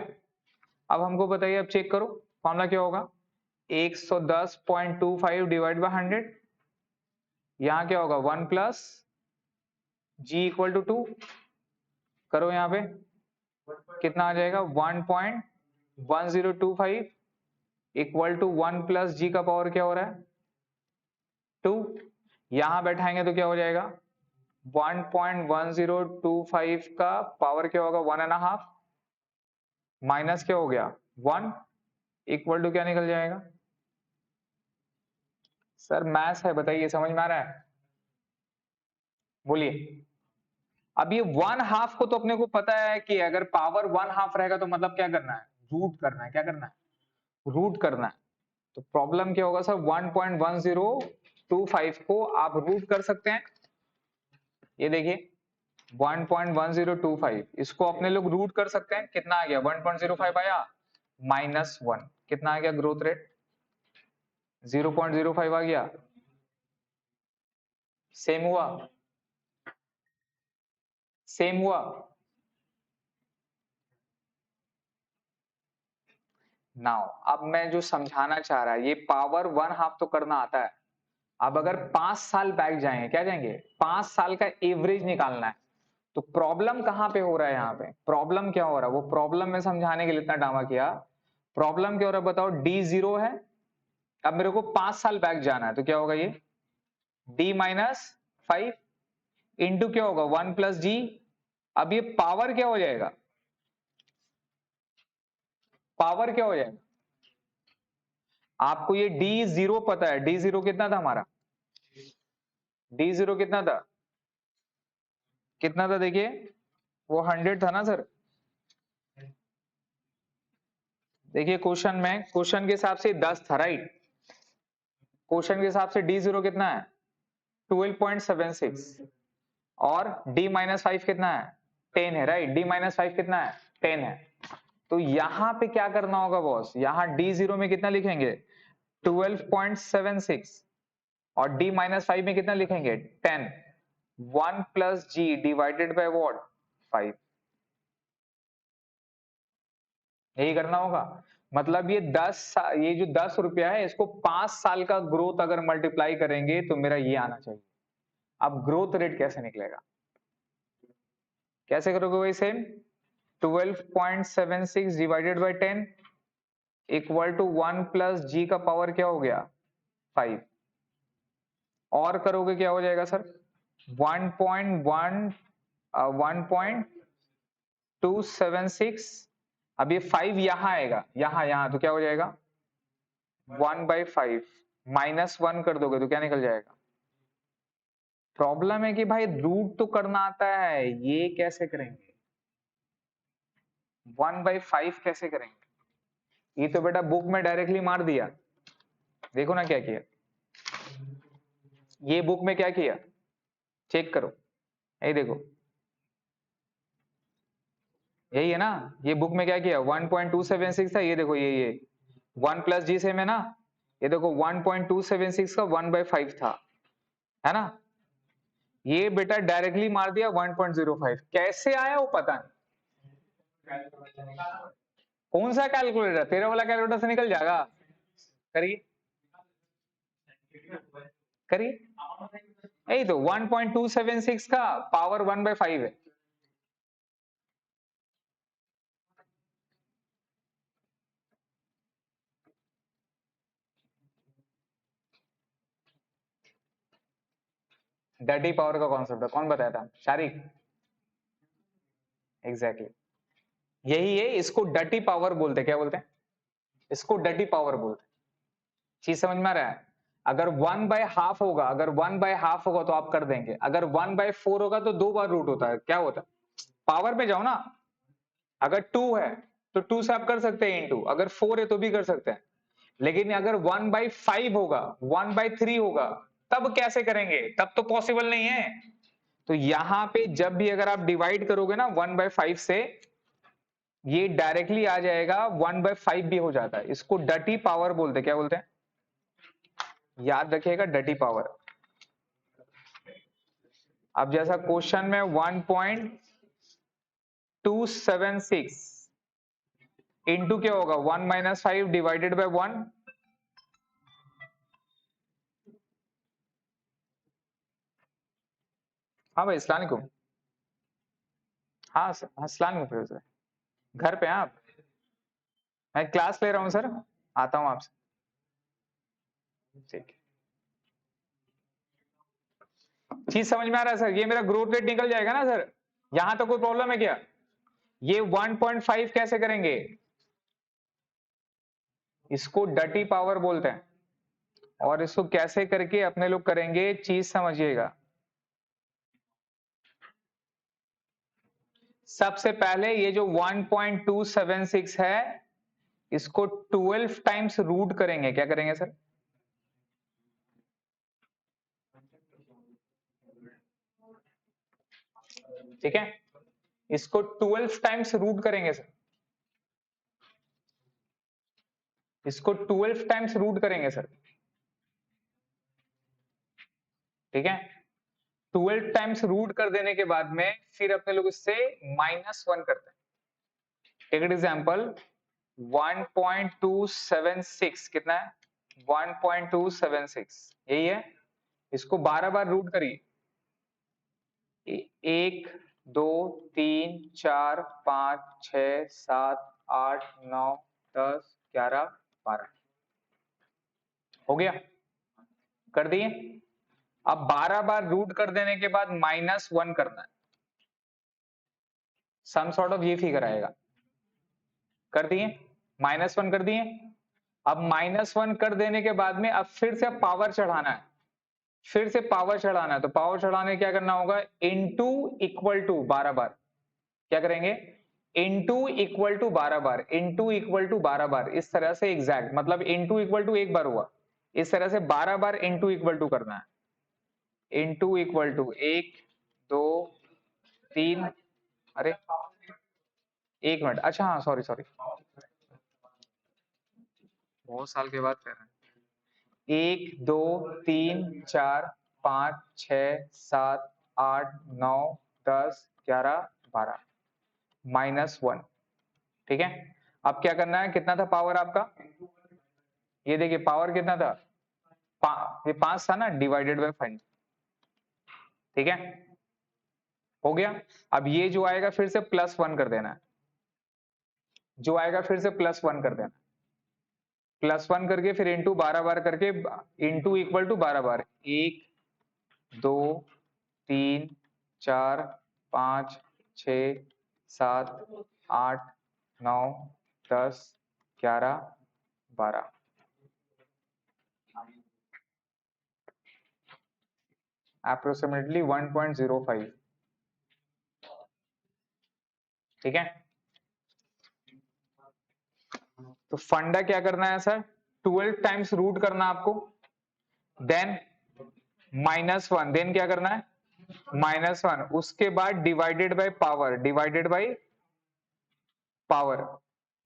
अब हमको बताइए, अब चेक करो फॉर्मूला क्या होगा, 110.25 डिवाइड बाय 100, यहां क्या होगा 1 प्लस जी इक्वल टू 2, करो यहाँ पे कितना आ जाएगा 1.1025 इक्वल टू 1 प्लस जी का पावर क्या हो रहा है 2, यहां बैठाएंगे तो क्या हो जाएगा 1.1025 का पावर क्या होगा 1.5 माइनस क्या हो गया 1 इक्वल टू क्या निकल जाएगा। सर मैथ्स है, बताइए समझ में आ रहा है, बोलिए। अब ये 1/2 को तो अपने को पता है कि अगर पावर 1/2 रहेगा तो मतलब क्या करना है रूट करना है, क्या करना है रूट करना है। तो प्रॉब्लम क्या होगा सर 1.1025 को आप रूट कर सकते हैं, ये देखिए 1.1025 इसको अपने लोग रूट कर सकते हैं, कितना आ गया 1.05 आया -1, कितना आ गया ग्रोथ रेट 0.05 आ गया, सेम हुआ, सेम हुआ। नाउ अब मैं जो समझाना चाह रहा है, ये पावर 1/2 तो करना आता है। अब अगर 5 साल बैक जाएंगे, क्या जाएंगे 5 साल का एवरेज निकालना है, तो प्रॉब्लम कहां पे हो रहा है, यहाँ पे प्रॉब्लम क्या हो रहा है, वो प्रॉब्लम में समझाने के लिए इतना ड्रामा किया। प्रॉब्लम क्या हो रहा है बताओ, डी 0 है, अब मेरे को 5 साल बैक जाना है, तो क्या होगा ये d माइनस 5 इंटू क्या होगा 1 प्लस जी, अब ये पावर क्या हो जाएगा, पावर क्या हो जाएगा, आपको ये d0 पता है, d0 कितना था हमारा, d0 कितना था, कितना था देखिए वो 100 था ना सर। देखिए क्वेश्चन में, क्वेश्चन के हिसाब से 10 था राइट, क्वेश्चन के हिसाब से d0 कितना है 12.76 और d माइनस 5 कितना है 10 है राइट, d माइनस 5 कितना है 10 है। तो यहां पे क्या करना होगा बॉस, यहां d0 में कितना लिखेंगे 12.76 और d माइनस 5 में कितना लिखेंगे 10, 1 plus G divided by what 5, यही करना होगा। मतलब ये जो 10 रुपया है इसको 5 साल का ग्रोथ अगर मल्टीप्लाई करेंगे तो मेरा ये आना चाहिए। अब ग्रोथ रेट कैसे निकलेगा, कैसे करोगे वही same 12.76 divided by 10 equal to 1 plus G का पावर क्या हो गया 5, और करोगे क्या हो जाएगा सर 1.276, अब ये 5 यहां आएगा, यहां तो क्या हो जाएगा 1/5 -1 कर दोगे तो क्या निकल जाएगा। प्रॉब्लम है कि भाई रूट तो करना आता है, ये कैसे करेंगे 1/5 कैसे करेंगे, ये तो बेटा बुक में डायरेक्टली मार दिया, देखो ना क्या किया, ये बुक में क्या किया चेक करो, यही देखो यही है ना, ये बुक में क्या किया 1.276 था, ये देखो ये 1 प्लस जी से में ना, ये देखो 1.276 का 1/5 था, है ना, ये बेटा डायरेक्टली मार दिया 1.05, कैसे आया वो पता नहीं। कौन सा कैलकुलेटर, तेरा वाला कैलकुलेटर से निकल जाएगा, करिए करिए, यही तो 1.276 का पावर 1/5 है, डर्टी पावर का कॉन्सेप्ट है, कौन बताया था शारिक, एग्जैक्टली यही है, इसको डर्टी पावर बोलते हैं, क्या बोलते हैं इसको डर्टी पावर बोलते हैं, चीज समझ में आ रहा है। अगर 1/2 होगा, अगर 1/2 होगा तो आप कर देंगे, अगर 1/4 होगा तो 2 बार रूट होता है, क्या होता है, पावर पे जाओ ना। अगर 2 है तो 2 से आप कर सकते हैं इनटू, अगर 4 है तो भी कर सकते हैं, लेकिन अगर 1/5 होगा, 1/3 होगा, तब कैसे करेंगे, तब तो पॉसिबल नहीं है। तो यहां पे जब भी अगर आप डिवाइड करोगे ना 1/5 से, ये डायरेक्टली आ जाएगा 1/5 भी हो जाता है, इसको डटी पावर बोलते हैं, क्या बोलते हैं, याद रखिएगा, डटी पावर। अब जैसा क्वेश्चन में 1.276 इंटू क्या होगा, 1 - 5 डिवाइडेड बाय 1, हाँ भाई अस्सलाम वालेकुम, हाँ अस्सलाम वालेकुम प्रोफेसर, घर पे हैं आप, मैं क्लास ले रहा हूँ सर, आता हूँ आपसे, ठीक है। चीज समझ में आ रहा है सर, ये मेरा ग्रोथ रेट निकल जाएगा ना सर, यहां तो कोई प्रॉब्लम है क्या, ये 1.5 कैसे करेंगे, इसको डटी पावर बोलते हैं, और इसको कैसे करके अपने लोग करेंगे, चीज समझिएगा। सबसे पहले ये जो 1.276 है, इसको 12 टाइम्स रूट करेंगे, क्या करेंगे सर, ठीक है, इसको 12 टाइम्स रूट करेंगे सर, इसको 12 टाइम्स रूट करेंगे सर, ठीक है। 12 टाइम्स रूट कर देने के बाद में फिर अपने लोग इससे -1 करते हैं। टेक एन एग्जांपल, 1.276 कितना है, 1.276 यही है, इसको 12 बार रूट करिए, 1 2 3 4 5 6 7 8 9 10 11 12 हो गया, कर दिए। अब 12 बार रूट कर देने के बाद -1 करना है, सम सॉर्ट ऑफ ये फिगर आएगा, कर दिए, -1 कर दिए। अब -1 कर देने के बाद में अब फिर से पावर चढ़ाना है, फिर से पावर चढ़ाना है, तो पावर चढ़ाने क्या करना होगा, इनटू इक्वल टू 12 बार, क्या करेंगे, इनटू इक्वल टू 12 बार, इनटू इक्वल टू 12 बार, इस तरह से एग्जैक्ट, मतलब इनटू इक्वल टू एक बार हुआ, इस तरह से 12 बार इनटू इक्वल टू करना है, इनटू इक्वल टू 1 2 3, अरे 1 मिनट, अच्छा हाँ सॉरी सॉरी, बहुत साल के बाद कर रहे हैं, 1 2 3 4 5 6 7 8 9 10 11 12 -1, ठीक है। अब क्या करना है, कितना था पावर आपका, ये देखिए पावर कितना था, ये 5 था ना, डिवाइडेड बाय 5, ठीक है, हो गया। अब ये जो आएगा फिर से +1 कर देना है, जो आएगा फिर से +1 कर देना, +1 करके फिर इंटू 12 बार करके, into equal to 12 bar, 1 2 3 4 5 6 7 8 9 10 11 12, approximately 1.05, ठीक है। तो फंडा क्या करना है सर, 12 टाइम्स रूट करना आपको, देन -1, देन क्या करना है, -1, उसके बाद divided by power, divided by power,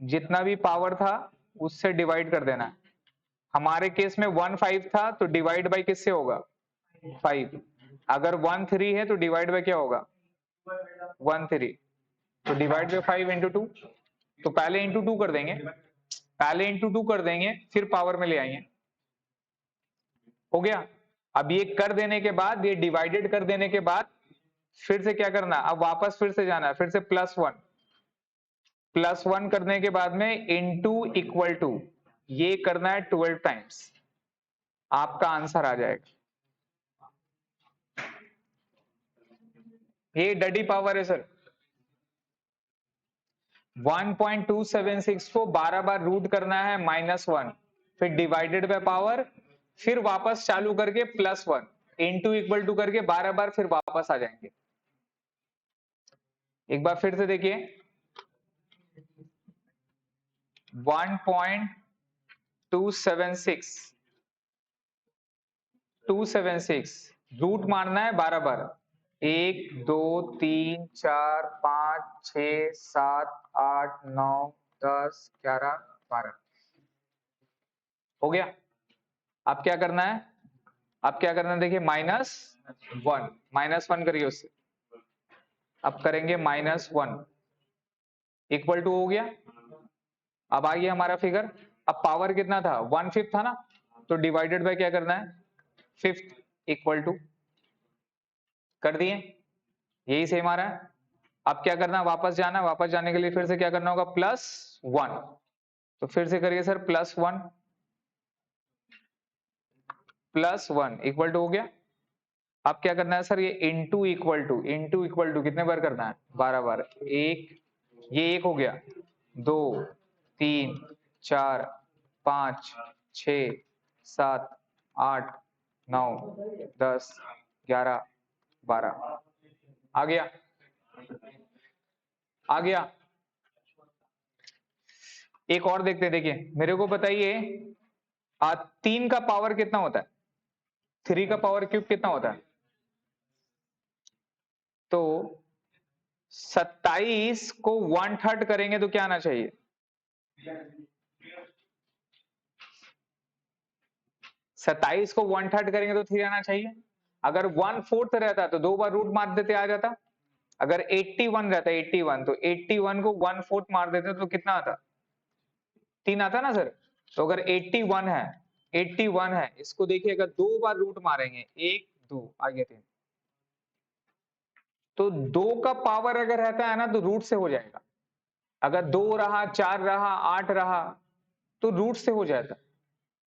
जितना भी पावर था उससे डिवाइड कर देना है। हमारे केस में 1/5 था तो डिवाइड बाय किससे होगा, 5, अगर 1/3 है तो डिवाइड बाय क्या होगा, 1/3, तो डिवाइड बाय 5 इंटू 2, तो पहले इंटू 2 कर देंगे, पहले इंटू 2 कर देंगे, फिर पावर में ले आएंगे, हो गया। अब ये कर देने के बाद, ये डिवाइडेड कर देने के बाद फिर से क्या करना, अब वापस फिर से जाना है, फिर से +1 करने के बाद में इनटू इक्वल टू, ये करना है 12 टाइम्स, आपका आंसर आ जाएगा, ये डडी पावर है सर। 1.276 को 12 बार रूट करना है, -1, फिर डिवाइडेड बाय पावर, फिर वापस चालू करके +1 इनटू इक्वल टू करके 12 बार फिर वापस आ जाएंगे। एक बार फिर से देखिए 1.276 रूट मारना है 12 बार। 1 2 3 4 5 6 7 8 9 10 11 12 हो गया। अब क्या करना है, अब क्या करना है देखिए -1 करिए उससे। अब करेंगे -1 इक्वल टू हो गया। अब आ गया हमारा फिगर। अब पावर कितना था 1/5 था ना, तो डिवाइडेड बाय क्या करना है 5 इक्वल टू कर दिए, यही सेम आ रहा है। अब क्या करना है वापस जाना है, वापस जाने के लिए फिर से क्या करना होगा +1, तो फिर से करिए सर +1 इक्वल टू हो गया। अब क्या करना है सर ये इनटू इक्वल टू कितने बार करना है 12 बार। एक ये एक हो गया, 2 3 4 5 6 7 8 9 10 11 12 आ गया, आ गया। एक और देखते हैं, देखिए मेरे को बताइए 3 का पावर कितना होता है, 3 का पावर क्यूब कितना होता है, तो 27 को 1/3 करेंगे तो क्या आना चाहिए, 27 को 1/3 करेंगे तो 3 आना चाहिए। अगर 1/4 रहता तो 2 बार रूट मार देते आ जाता। अगर 81 रहता 81 तो 81 को 1/4 मार देते तो कितना आता 3 आता ना सर। तो अगर 81 है इसको देखिए अगर 2 बार रूट मारेंगे 1 2 आगे 3, तो 2 का पावर अगर रहता है ना तो रूट से हो जाएगा। अगर 2 रहा 4 रहा 8 रहा तो रूट से हो जाता,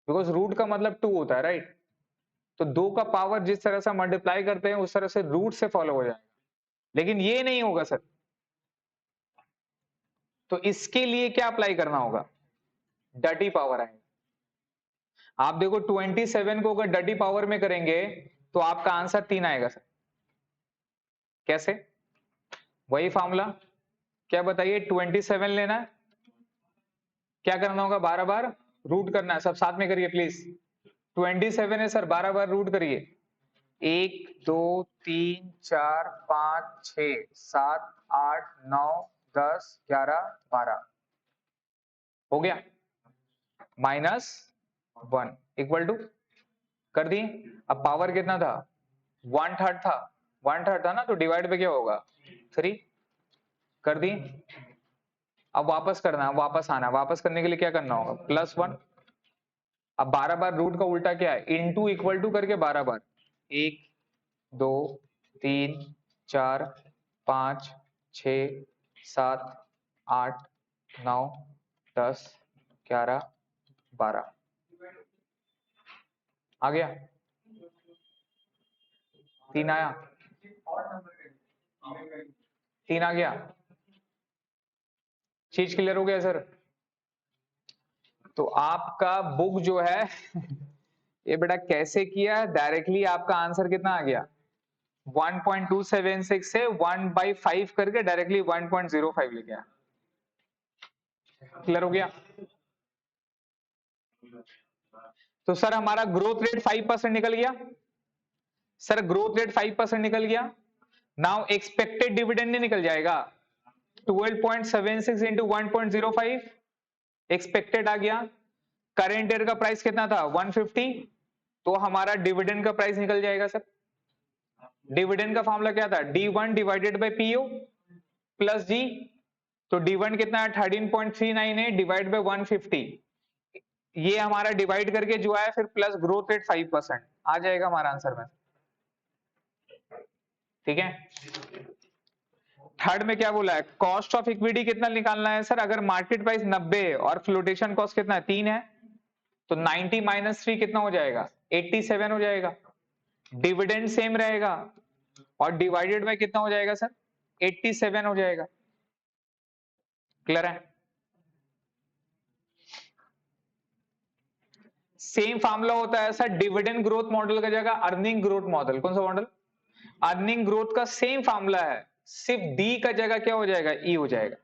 बिकॉज रूट का मतलब 2 होता है राइट। तो 2 का पावर जिस तरह से मल्टीप्लाई करते हैं उस तरह से रूट से फॉलो हो जाएगा, लेकिन ये नहीं होगा सर। तो इसके लिए क्या अप्लाई करना होगा, डर्टी पावर आएगा। आप देखो 27 को अगर डर्टी पावर में करेंगे तो आपका आंसर 3 आएगा सर। कैसे, वही फॉर्मूला, क्या बताइए 27 लेना है, क्या करना होगा 12 बार रूट करना है, सब साथ में करिए प्लीज। 27 है सर, 12 बार रूट करिए। 1 2 3 4 5 6 7 8 9 10 11 12 हो गया। -1 इक्वल टू कर दिए। अब पावर कितना था 1/3 था, 1/3 था ना, तो डिवाइड पे क्या होगा 3 कर दिए। अब वापस करना है, वापस आना, वापस करने के लिए क्या करना होगा +1। अब 12 बार रूट का उल्टा क्या है, इनटू इक्वल टू करके 12 बार, 1 2 3 4 5 6 7 8 9 10 11 12 आ गया, 3 आया, 3 आ गया। चीज क्लियर हो गया सर। तो आपका बुक जो है ये बेटा कैसे किया, डायरेक्टली आपका आंसर कितना आ गया 1.276 से 1/5 करके डायरेक्टली 1.05 लेके आया। क्लियर हो गया। तो सर हमारा ग्रोथ रेट 5% निकल गया, सर ग्रोथ रेट 5% निकल गया। नाउ एक्सपेक्टेड डिविडेंड नहीं निकल जाएगा, 12.76 इंटू 1.05 एक्सपेक्टेड आ गया। करेंट ईयर का प्राइस कितना था 150, तो हमारा डिविडेंड का प्राइस निकल जाएगा सर। डिविडेंड का फॉर्मूला क्या था D1 divided by PO plus G, तो D1 कितना है 13.398 डिवाइड बाय 150, ये हमारा डिवाइड करके जो है फिर प्लस ग्रोथ रेट 5% आ जाएगा हमारा आंसर में। ठीक है। थर्ड में क्या बोला है, कॉस्ट ऑफ इक्विटी कितना निकालना है सर, अगर मार्केट प्राइस 90 और फ्लोटेशन कॉस्ट कितना है 3 है, तो 90 माइनस 3 कितना हो जाएगा 87 हो जाएगा। डिविडेंड सेम रहेगा और डिवाइडेड बाय कितना हो जाएगा सर 87 हो जाएगा। क्लियर है। सेम फार्मूला होता है ऐसा डिविडेंड ग्रोथ मॉडल का जगह अर्निंग ग्रोथ मॉडल। कौन सा मॉडल? अर्निंग ग्रोथ का सेम फार्मूला है, सिर्फ डी का जगह क्या हो जाएगा? ई हो जाएगा।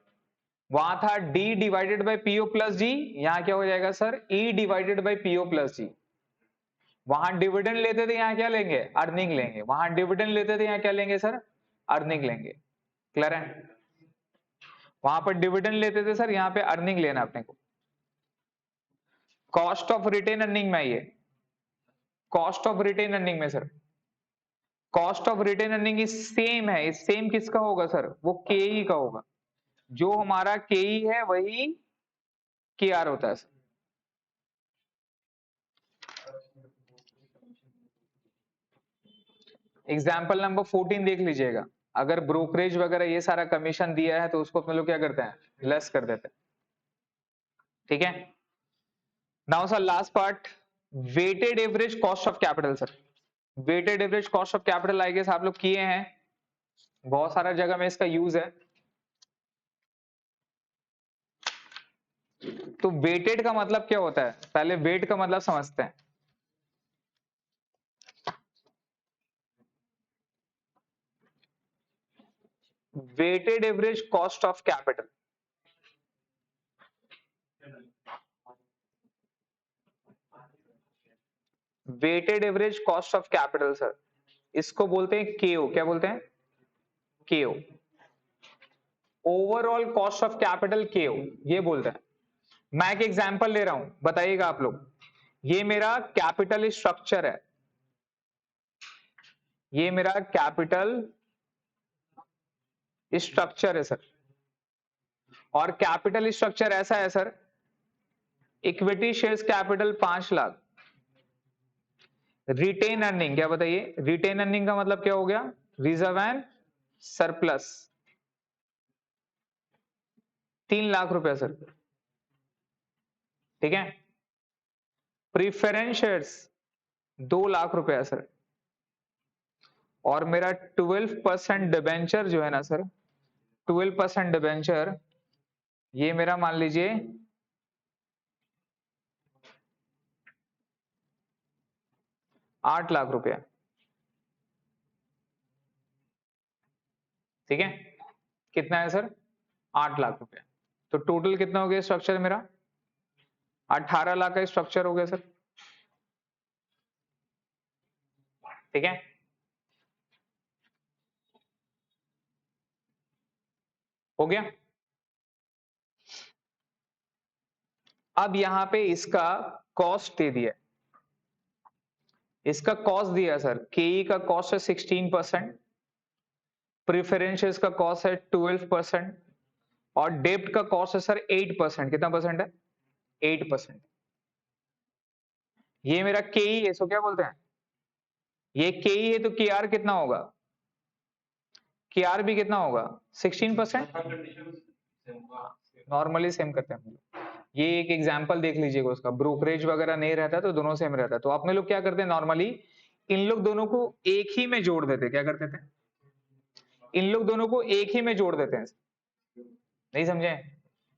वहां था D divided by PO plus G, यहां क्या हो जाएगा sir? E divided by PO plus G. वहां डिविडेंड लेते थे, यहां क्या लेंगे? अर्निंग लेंगे। वहां डिविडेंड लेते थे, यहां क्या लेंगे सर? अर्निंग लेंगे। क्लियर है? वहां पर डिविडेंड लेते थे सर, यहां पे अर्निंग लेना अपने को। कॉस्ट ऑफ रिटेन अर्निंग में ये कॉस्ट ऑफ रिटेन अर्निंग में sir, cost of retain earning is same है। इस सेम किसका होगा सर? वो केई का होगा। जो हमारा केई है वही के आर होता है सर। एग्जाम्पल नंबर 14 देख लीजिएगा। अगर ब्रोकरेज वगैरह ये सारा कमीशन दिया है तो उसको अपने लोग क्या करते हैं? लेस कर देते हैं। ठीक है, now sir last part, weighted average cost of capital sir. Weighted average cost of capital I guess आप लोग किए हैं, बहुत सारा जगह में इसका यूज है। तो वेटेड का मतलब क्या होता है? पहले वेट का मतलब समझते हैं। Weighted average cost of capital, weighted average cost of capital sir, इसको बोलते हैं केओ। क्या बोलते हैं? केओ, ओवरऑल कॉस्ट ऑफ कैपिटल केओ, ये बोलते हैं। मैं एक एग्जांपल ले रहा हूं, बताइएगा आप लोग। ये मेरा कैपिटल स्ट्रक्चर है, ये मेरा कैपिटल स्ट्रक्चर है सर। और कैपिटल स्ट्रक्चर ऐसा है sir, equity shares capital 5 lakh, retain earning क्या बताइए? रिटेन अर्निंग का मतलब क्या हो गया? रिजर्व एंड सरप्लस 3 लाख रुपया सर। ठीक है, प्रीफरेंस शेयर्स 2 लाख रुपया सर। और मेरा 12% डिबेंचर जो है ना सर, 12% डिबेंचर, ये मेरा मान लीजिए 8 लाख रुपया। ठीक है, कितना है सर? 8 लाख रुपया। तो टोटल कितना हो गया स्ट्रक्चर मेरा? 18 लाख का स्ट्रक्चर हो गया सर। ठीक है, हो गया। अब यहां पे इसका कॉस्ट दे दिया, इसका कॉस्ट दिया सर। केई का कॉस्ट है 16%, प्रिफरेंशियल्स का कॉस्ट है 12% और डेब्ट का कॉस्ट है सर 8%। कितना परसेंट है? 8%। ये मेरा केई है, इसको क्या बोलते हैं? ये केई है तो केआर कितना होगा? केआर भी कितना होगा? 16%। नॉर्मली सेम करते हैं हम लोग। ये एक एग्जांपल देख लीजिएगा उसका, ब्रोकरेज वगैरह नहीं रहता तो दोनों सेम रहता है। तो अपने लोग क्या करते हैं नॉर्मली, इन लोग दोनों को एक ही में जोड़ देते। क्या करते थे? इन लोग दोनों को एक ही में जोड़ देते हैं। नहीं समझे?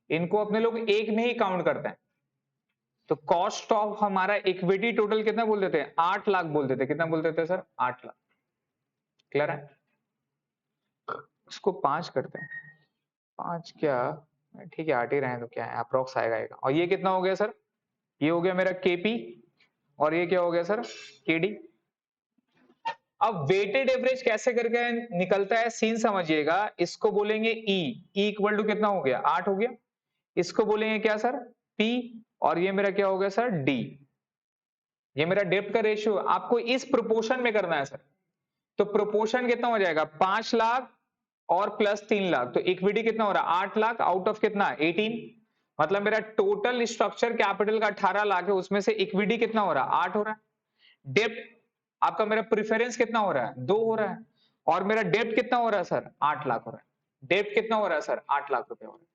इनको अपने लोग एक में ही काउंट करते हैं। तो कॉस्ट ऑफ हमारा इक्विटी टोटल कितना बोल देते हैं? 8 लाख बोल देते। कितना बोल देते सर? 8 लाख। क्लियर है? इसको 5 करते हैं। 5 क्या, ठीक है 8 ही रहे तो क्या है, अप्रोक्स आएगा। और ये कितना हो गया सर? ये हो गया मेरा केपी और ये क्या हो गया सर? केडी। अब वेटेड एवरेज कैसे करके निकलता है सीन समझिएगा। इसको बोलेंगे ई, ई इक्वल टू कितना हो गया? 8 हो गया। इसको बोलेंगे क्या सर? पी। और ये मेरा क्या हो गया सर? डी। ये मेरा डेप्ट का रेशियो आपको इस प्रोपोर्शन में करना है सर। तो प्रोपोर्शन कितना हो जाएगा? 5 लाख और प्लस 3 लाख, तो इक्विटी कितना हो रहा है? 8 लाख आउट ऑफ कितना? 18। मतलब मेरा टोटल स्ट्रक्चर कैपिटल का 18 लाख है, उसमें से इक्विटी कितना हो रहा है? 8 हो रहा है। डेप्ट आपका मेरा प्रेफरेंस कितना हो रहा है? 2 हो रहा है। और मेरा डेप्ट कितना हो रहा है सर? 8 लाख हो रहा है। डेप्ट कितना हो रहा है सर? 8 लाख रुपए हो रहा है।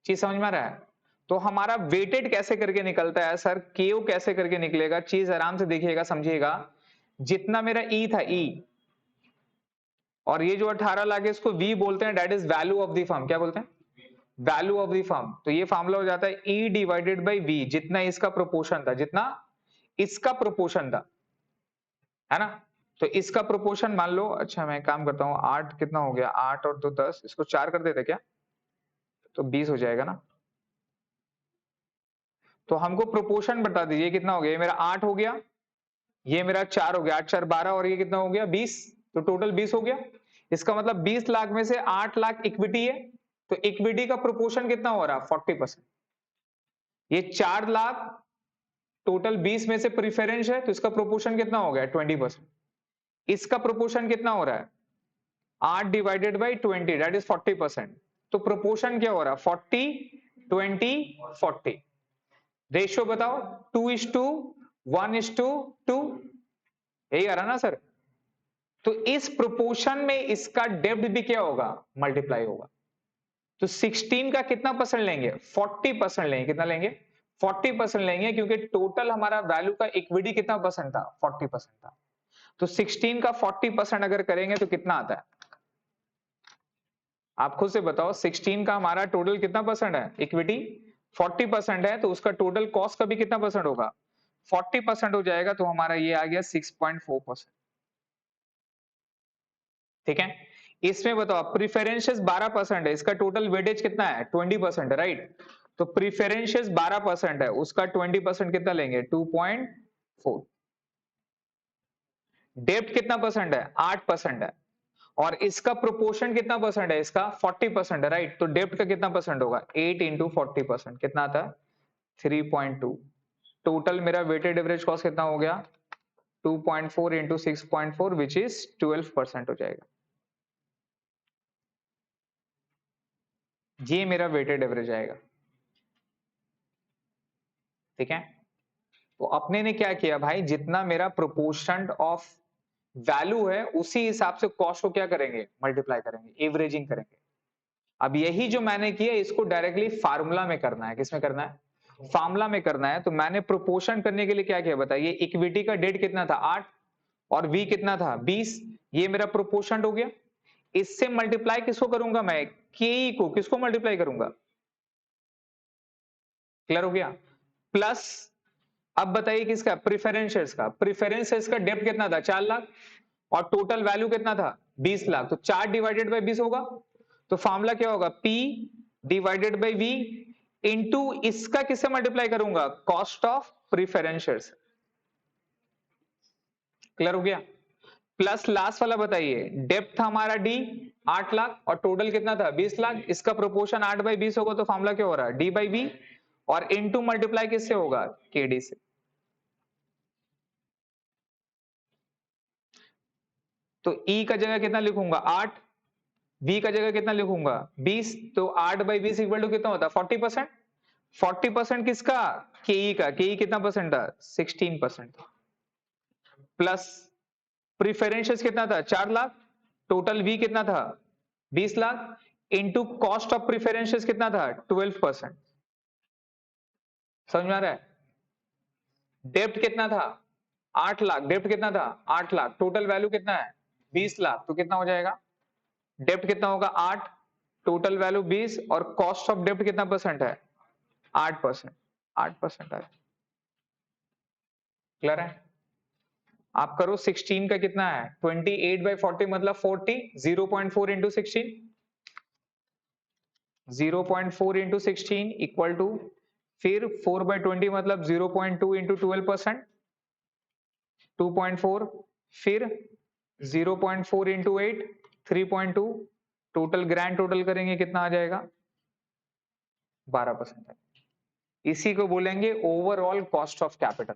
चीज समझ में आ रहा है? तो हमारा वेटेड कैसे करके निकलता है सर? केओ कैसे करके निकलेगा? चीज आराम से देखिएगा, समझिएगा। जितना मेरा ई था, ई, और ये जो 18 लाख है इसको वी बोलते हैं, that is value of the firm. क्या बोलते हैं? Value of the firm. तो ये फॉर्मूला हो जाता है ई डिवाइडेड बाई वी, जितना इसका प्रोपोर्शन था, जितना इसका प्रोपोर्शन था, है ना। तो इसका प्रोपोर्शन मान लो, अच्छा मैं काम करता हूँ, 8 कितना हो गया, 8 और 2 10, इसको 4 कर देते क्या, तो 20 हो जाएगा ना। तो हमको प्रोपोर्शन बता दीजिए कितना हो गया, ये मेरा 8 हो गया, ये मेरा 4 हो गया, 8 4 12, और ये कितना हो गया 20, तो टोटल 20 हो गया। इसका मतलब 20 लाख में से 8 लाख इक्विटी है, तो इक्विटी का प्रोपोर्शन कितना हो रहा है 40%। ये 4 लाख टोटल 20 में से प्रीफरेंस है, तो इसका प्रोपोर्शन कितना हो गया 20%। इसका प्रोपोर्शन कितना हो रहा है 8 डिवाइडेड बाई 20, दैट इज 40%। तो प्रोपोर्शन क्या हो रहा है 40 20 40। रेशियो बताओ 2:1:2, यही आ रहा ना सर। तो इस प्रोपोर्शन में इसका डेब्ट भी क्या होगा मल्टीप्लाई होगा। तो 16 का कितना परसेंट लेंगे 40% लेंगे, कितना लेंगे 40% लेंगे, क्योंकि टोटल हमारा वैल्यू का इक्विटी कितना परसेंट था 40% था। तो 16 का 40% अगर करेंगे तो कितना आता है, आप खुद से बताओ। 16 का हमारा टोटल कितना परसेंट है, इक्विटी 40% है, तो उसका टोटल कॉस्ट का भी कितना परसेंट होगा 40% हो जाएगा, तो हमारा ये आ गया 6.4%। ठीक है, इसमें बताओ प्रीफरेंशियस 12% है, इसका टोटल वेटेज कितना है 20% है, राइट। तो प्रीफरेंशियस 12% है, उसका 20% कितना लेंगे 2.4। डेब्ट कितना परसेंट है 8% है, और इसका प्रोपोर्शन कितना परसेंट है, इसका 40% है, राइट। तो डेब्ट का कितना परसेंट होगा 8 इंटू 40%, कितना आता है 3.2। टोटल मेरा वेटेड एवरेज कॉस्ट कितना हो गया 2.4 इंटू 6.4 विच इज 12% हो जाएगा। ये मेरा वेटेड एवरेज आएगा। ठीक है, तो अपने ने क्या किया भाई, जितना मेरा प्रोपोर्शन ऑफ वैल्यू है उसी हिसाब से कॉस्ट को क्या करेंगे मल्टीप्लाई करेंगे, एवरेजिंग करेंगे। अब यही जो मैंने किया इसको डायरेक्टली फार्मूला में करना है, किसमें करना है फार्मूला में करना है। तो मैंने प्रोपोर्शन करने के लिए क्या किया बताइए, इक्विटी का डेट कितना था 8 और वी कितना था 20, ये मेरा प्रोपोर्शन हो गया। इससे मल्टीप्लाई किसको करूंगा मैं, के को किसको मल्टीप्लाई करूंगा, क्लियर हो गया। प्लस अब बताइए किसका प्रीफरेंशियल्स का, प्रीफरेंशियल्स का डेप्थ कितना था 4 लाख और टोटल वैल्यू कितना था 20 लाख, तो 4 डिवाइडेड बाई 20 होगा। तो फॉर्मूला क्या होगा P divided by V into इसका किससे मल्टीप्लाई करूंगा कॉस्ट ऑफ प्रीफरेंशियल्स, क्लियर हो गया। प्लस लास्ट वाला बताइए, डेप्थ था हमारा D 8 लाख और टोटल कितना था 20 लाख, इसका प्रोपोर्शन 8 बाई 20 होगा, तो फॉर्मूला क्या हो रहा है D बाई V और इनटू मल्टीप्लाई किससे होगा KD से। तो E का जगह कितना लिखूंगा 8, V का जगह कितना लिखूंगा 20, तो 8 बाई 20 इक्वल टू कितना होता है 40%। 40% किसका KE का, KE कितना परसेंट था 16%। प्लस प्रीफरेंशियल्स कितना था 4 लाख, टोटल V कितना था 20 लाख इंटू कॉस्ट ऑफ प्रीफरेंशियल्स कितना था 12%। समझ में आ रहा है। डेप्ट कितना था 8 लाख, डेप्ट कितना था 8 लाख, टोटल वैल्यू कितना है 20 लाख, तो कितना हो जाएगा डेप्ट कितना होगा 8, टोटल वैल्यू 20 और कॉस्ट ऑफ डेप्ट कितना परसेंट है 8%। 8% है, क्लियर है। आप करो 16 का कितना है 28 बाई 40 मतलब 40, 0.4 इंटू 16, 0.4 इंटू 16 इक्वल टू फिर 4 बाई 20 मतलब 0.2 इंटू 12%, 2.4 फिर 0.4 इंटू 8 3.2, टोटल ग्रैंड टोटल करेंगे कितना आ जाएगा 12% है। इसी को बोलेंगे overall cost of capital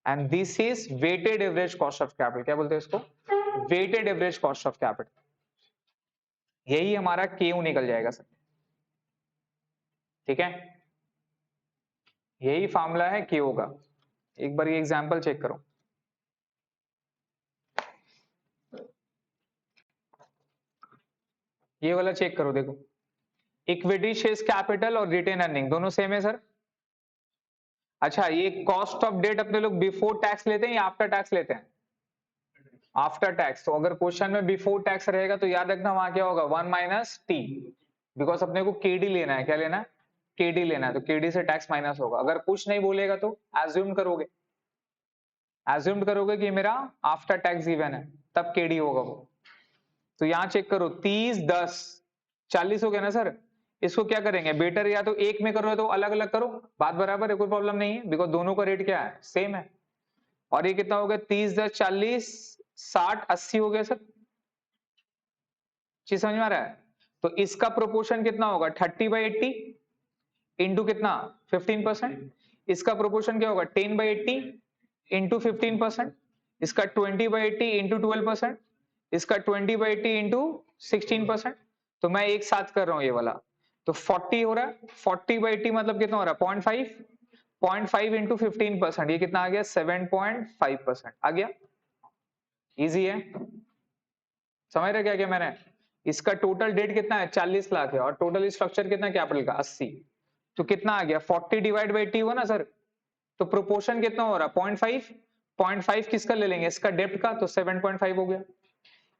and this is weighted average cost of capital. क्या बोलते हैं इसको, weighted average cost of capital. यही हमारा क्यू निकल जाएगा सर। ठीक है, यही फॉर्मूला है क्यू का। एक बार ये एग्जांपल चेक करो, ये वाला चेक करो, देखो इक्विटी शेयर्स कैपिटल और रिटेन अर्निंग दोनों सेम है सर। अच्छा, ये कॉस्ट ऑफ डेट अपने लोग बिफोर टैक्स लेते हैं या आफ्टर टैक्स लेते हैं, आफ्टर टैक्स। तो अगर क्वेश्चन में बिफोर टैक्स रहेगा तो याद रखना वहां क्या होगा 1 माइनस टी, बिकॉज अपने को केडी लेना है, क्या लेना है केडी लेना है, तो केडी से टैक्स माइनस होगा। अगर कुछ नहीं बोलेगा तो एज्यूम करोगे, एज्यूम करोगे कि मेरा आफ्टर टैक्स गिवन है, तब केडी होगा वो। तो यहां चेक करो 30 10 40 हो गया ना सर। इसको क्या करेंगे, बेटर या तो एक में करो तो अलग अलग करो, बात बराबर है, कोई प्रॉब्लम नहीं है, बिकॉज दोनों का रेट क्या है, सेम है। और ये कितना हो गया, 30 10 40 60 80 हो गया सर। चीज समझ में आ रहा है? तो इसका प्रोपोर्शन कितना होगा, 30/80 इंटू कितना 15%। इसका प्रोपोर्शन क्या होगा, 10/80 इंटू 15%। इसका 20/80 इंटू 12%। इसका 20/80 इंटू 16%। तो मैं एक साथ कर रहा हूं ये वाला, तो 40 हो रहा है। 40/80 मतलब कितना हो रहा है, 0.5। 0.5 इंटू 15%, ये कितना आ गया, 7.5% आ गया। इजी है, समझ रहे क्या क्या मैंने। इसका टोटल डेट कितना है, 40 लाख है, और टोटल स्ट्रक्चर कितना कैपिटल का 80। तो कितना आ गया, 40 डिवाइड बाई 80 हुआ ना सर। तो प्रोपोर्शन कितना हो रहा है, 0.5। 0.5 किसका ले लेंगे, इसका डेप्थ का, तो 7.5 हो गया।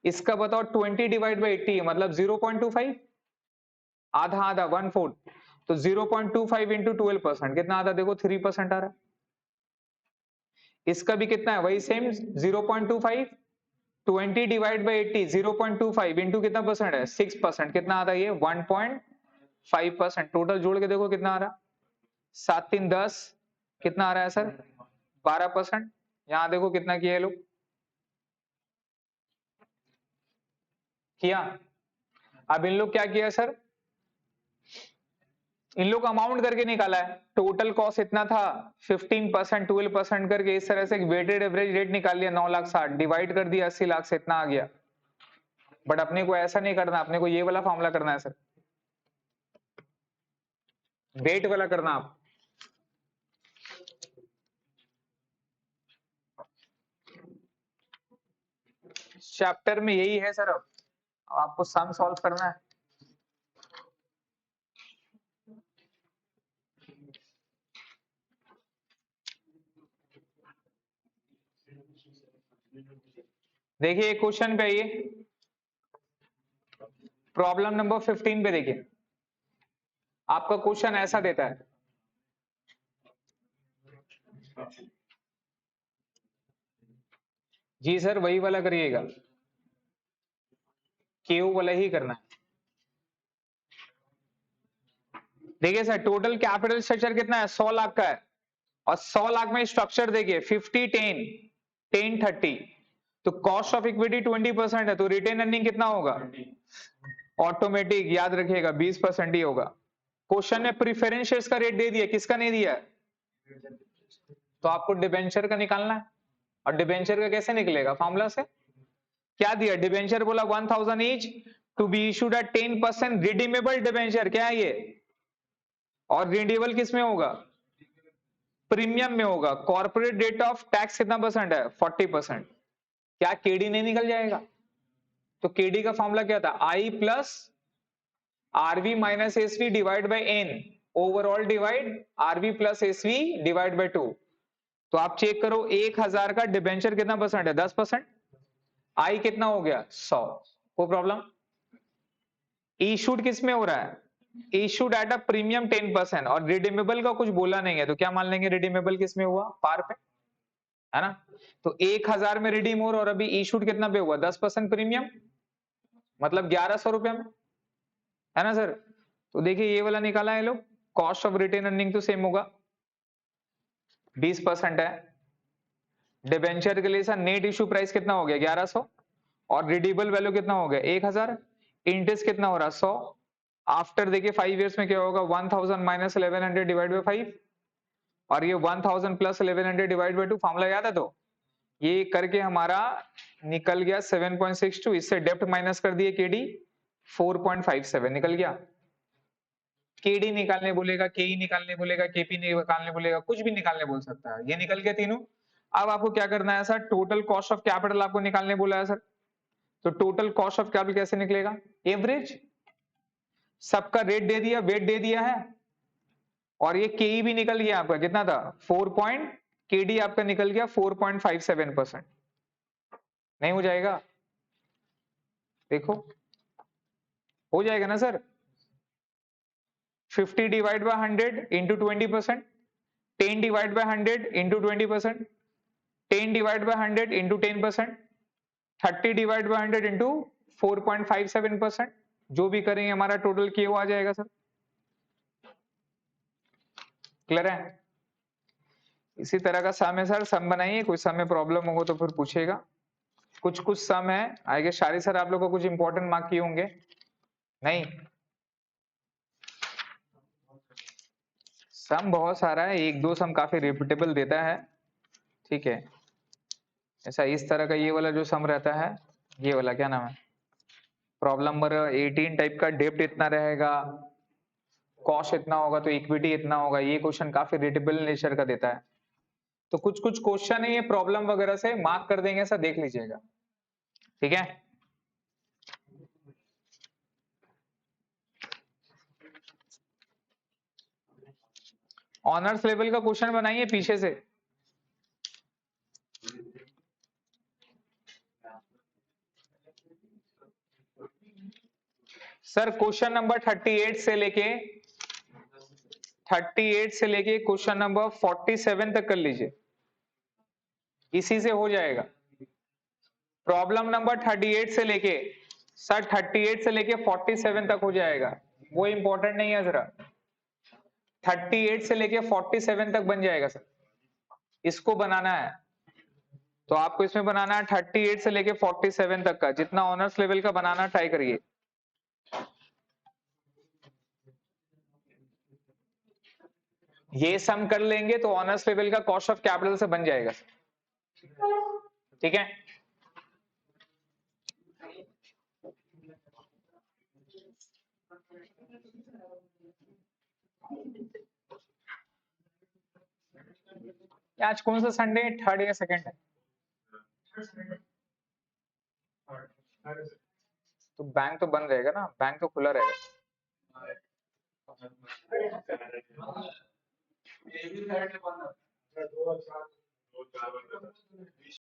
इसका बताओ 20 डिवाइड बाई 80 मतलब 0.25, आधा आधा 1/4। तो 0.25 इंटू 12% कितना आता है, देखो 3% आ रहा है। इसका भी कितना है, वही सेम 0.25। 20 डिवाइड बाई 80 0.25 इंटू कितना परसेंट है, 6%, कितना आता है ये 1.5%। टोटल जोड़ के देखो कितना आ रहा है, 7 3 10, कितना आ रहा है सर, 12%। यहां देखो कितना किया है लोग, किया। अब इन लोग क्या किया सर, इन लोग अमाउंट करके निकाला है, टोटल कॉस्ट इतना था, 15% 12% करके इस तरह से एक वेटेड एवरेज रेट निकाल लिया, 9,60,000 डिवाइड कर दिया 80 लाख से, इतना आ गया। बट अपने को ऐसा नहीं करना, अपने को ये वाला फॉर्मूला करना है सर, वेट वाला करना आप। चैप्टर में यही है सर, अब आपको सम सॉल्व करना है। देखिए एक क्वेश्चन पे, ये प्रॉब्लम नंबर 15 पे देखिए, आपका क्वेश्चन ऐसा देता है, जी सर वही वाला करिएगा, केयू वाला ही करना है। देखिए सर टोटल कैपिटल स्ट्रक्चर कितना है, 100 लाख का है, और 100 लाख में स्ट्रक्चर देखिए 50 10 10 30। तो कॉस्ट ऑफ इक्विटी 20% है, तो रिटेन अर्निंग कितना होगा, ऑटोमेटिक याद रखिएगा 20% ही होगा। क्वेश्चन में प्रीफरेंस शेयर्स का रेट दे दिया, किसका नहीं दिया है, तो आपको डिबेंचर का निकालना है। और डिबेंचर का कैसे निकलेगा, फॉर्मूला से। क्या दिया, डिबेंचर बोला 1000 each to be issued at 10% redeemable debenture, क्या है ये, और रिडीमेबल किस में होगा, प्रीमियम में होगा। कॉर्पोरेट रेट ऑफ टैक्स कितना परसेंट है, 40%। क्या केडी नहीं निकल जाएगा, तो केडी का फॉर्मूला क्या था, I plus RV minus SV divide by N, overall divide RV plus SV divide by 2। तो आप चेक करो 1000 का डिबेंचर कितना परसेंट है, 10%। आई कितना हो गया, 100। कोई प्रॉब्लम। इशूड किस में हो रहा है, इशूड एट अ प्रीमियम 10%, और रिडीमेबल का कुछ बोला नहीं है, तो क्या मान लेंगे, रिडीमेबल किस में हुआ, पार पे, है ना। तो 1000 में रिडीम हो, और अभी इशूड कितना पे हुआ, 10% प्रीमियम, मतलब 1100 रुपया में, है ना सर। तो देखिए ये वाला निकाला है लोग, कॉस्ट ऑफ रिटेन अर्निंग तो सेम होगा, 20% है। डिबेंचर के लिए सर नेट इशू प्राइस कितना हो गया, 1100, और रिडीबल वैल्यू कितना हो गया, 1000। इंटरेस्ट कितना हो रहा, 100। आफ्टर देखिए 5 इयर्स में क्या होगा, 1000 माइनस 1100 डिवाइड बाई 5, और ये 1000 प्लस 1100 डिवाइड बाई 2, फॉर्मूला याद है। तो ये करके हमारा निकल गया 7.62, इससे डेप्ट माइनस कर दिए केडी 4.57 निकल गया। केडी निकालने बोलेगा, केई निकालने बोलेगा, केपी निकालने बोलेगा, कुछ भी निकालने बोल सकता है, ये निकल गया तीनों। अब आपको क्या करना है sir, total cost of capital आपको निकालने बोला है सर। तो टोटल कॉस्ट ऑफ कैपिटल कैसे निकलेगा, एवरेज, सबका रेट दे दिया, वेट दे दिया है, और ये केई भी निकल गया आपका, कितना था 4 पॉइंट, केडी आपका निकल गया 4.57%। नहीं हो जाएगा, देखो हो जाएगा ना sir. 50 divide by 100 into 20%, 10 divide by 100 into 20%, 10 divide by 100 into 10%, 30 divide by 100 into 4.57%, जो भी करेंगे हमारा टोटल KO आ जाएगा सर। क्लियर है? इसी तरह का सम है सर, सम बनाइए, कोई सम में प्रॉब्लम होगा तो फिर पूछेगा। कुछ कुछ सम है, आगे शारी सर आप लोग को कुछ इंपॉर्टेंट मार्क किए होंगे नहीं? सम बहुत सारा है, एक दो सम काफी रिपीटेबल देता है, ठीक है। ऐसा इस तरह का ये वाला जो सम रहता है, ये वाला क्या नाम है, प्रॉब्लम नंबर 18 टाइप का, डेप्ट इतना रहेगा, कॉस्ट इतना होगा तो इक्विटी इतना होगा, ये क्वेश्चन काफी रिपीटेबल नेचर का देता है। तो कुछ कुछ क्वेश्चन है ये प्रॉब्लम वगैरह से मार्क कर देंगे, ऐसा देख लीजिएगा, ठीक है। ऑनर्स लेवल का क्वेश्चन बनाइए पीछे से। सर क्वेश्चन नंबर 38 से लेके क्वेश्चन नंबर 47 तक कर लीजिए, इसी से हो जाएगा। प्रॉब्लम नंबर 38 से लेके सर 38 से लेके 47 तक हो जाएगा, वो इंपॉर्टेंट नहीं है जरा। 38 से लेके 47 तक बन जाएगा सर, इसको बनाना है तो आपको इसमें बनाना है 38 से लेके 47 तक का, जितना ऑनर्स लेवल का बनाना ट्राई करिए। ये सम कर लेंगे तो ऑनर्स लेवल का कॉस्ट ऑफ कैपिटल से बन जाएगा, ठीक है। आज कौन सा संडे है, थर्ड या सेकंड है? तो बैंक तो बंद रहेगा ना, बैंक तो खुला रहेगा।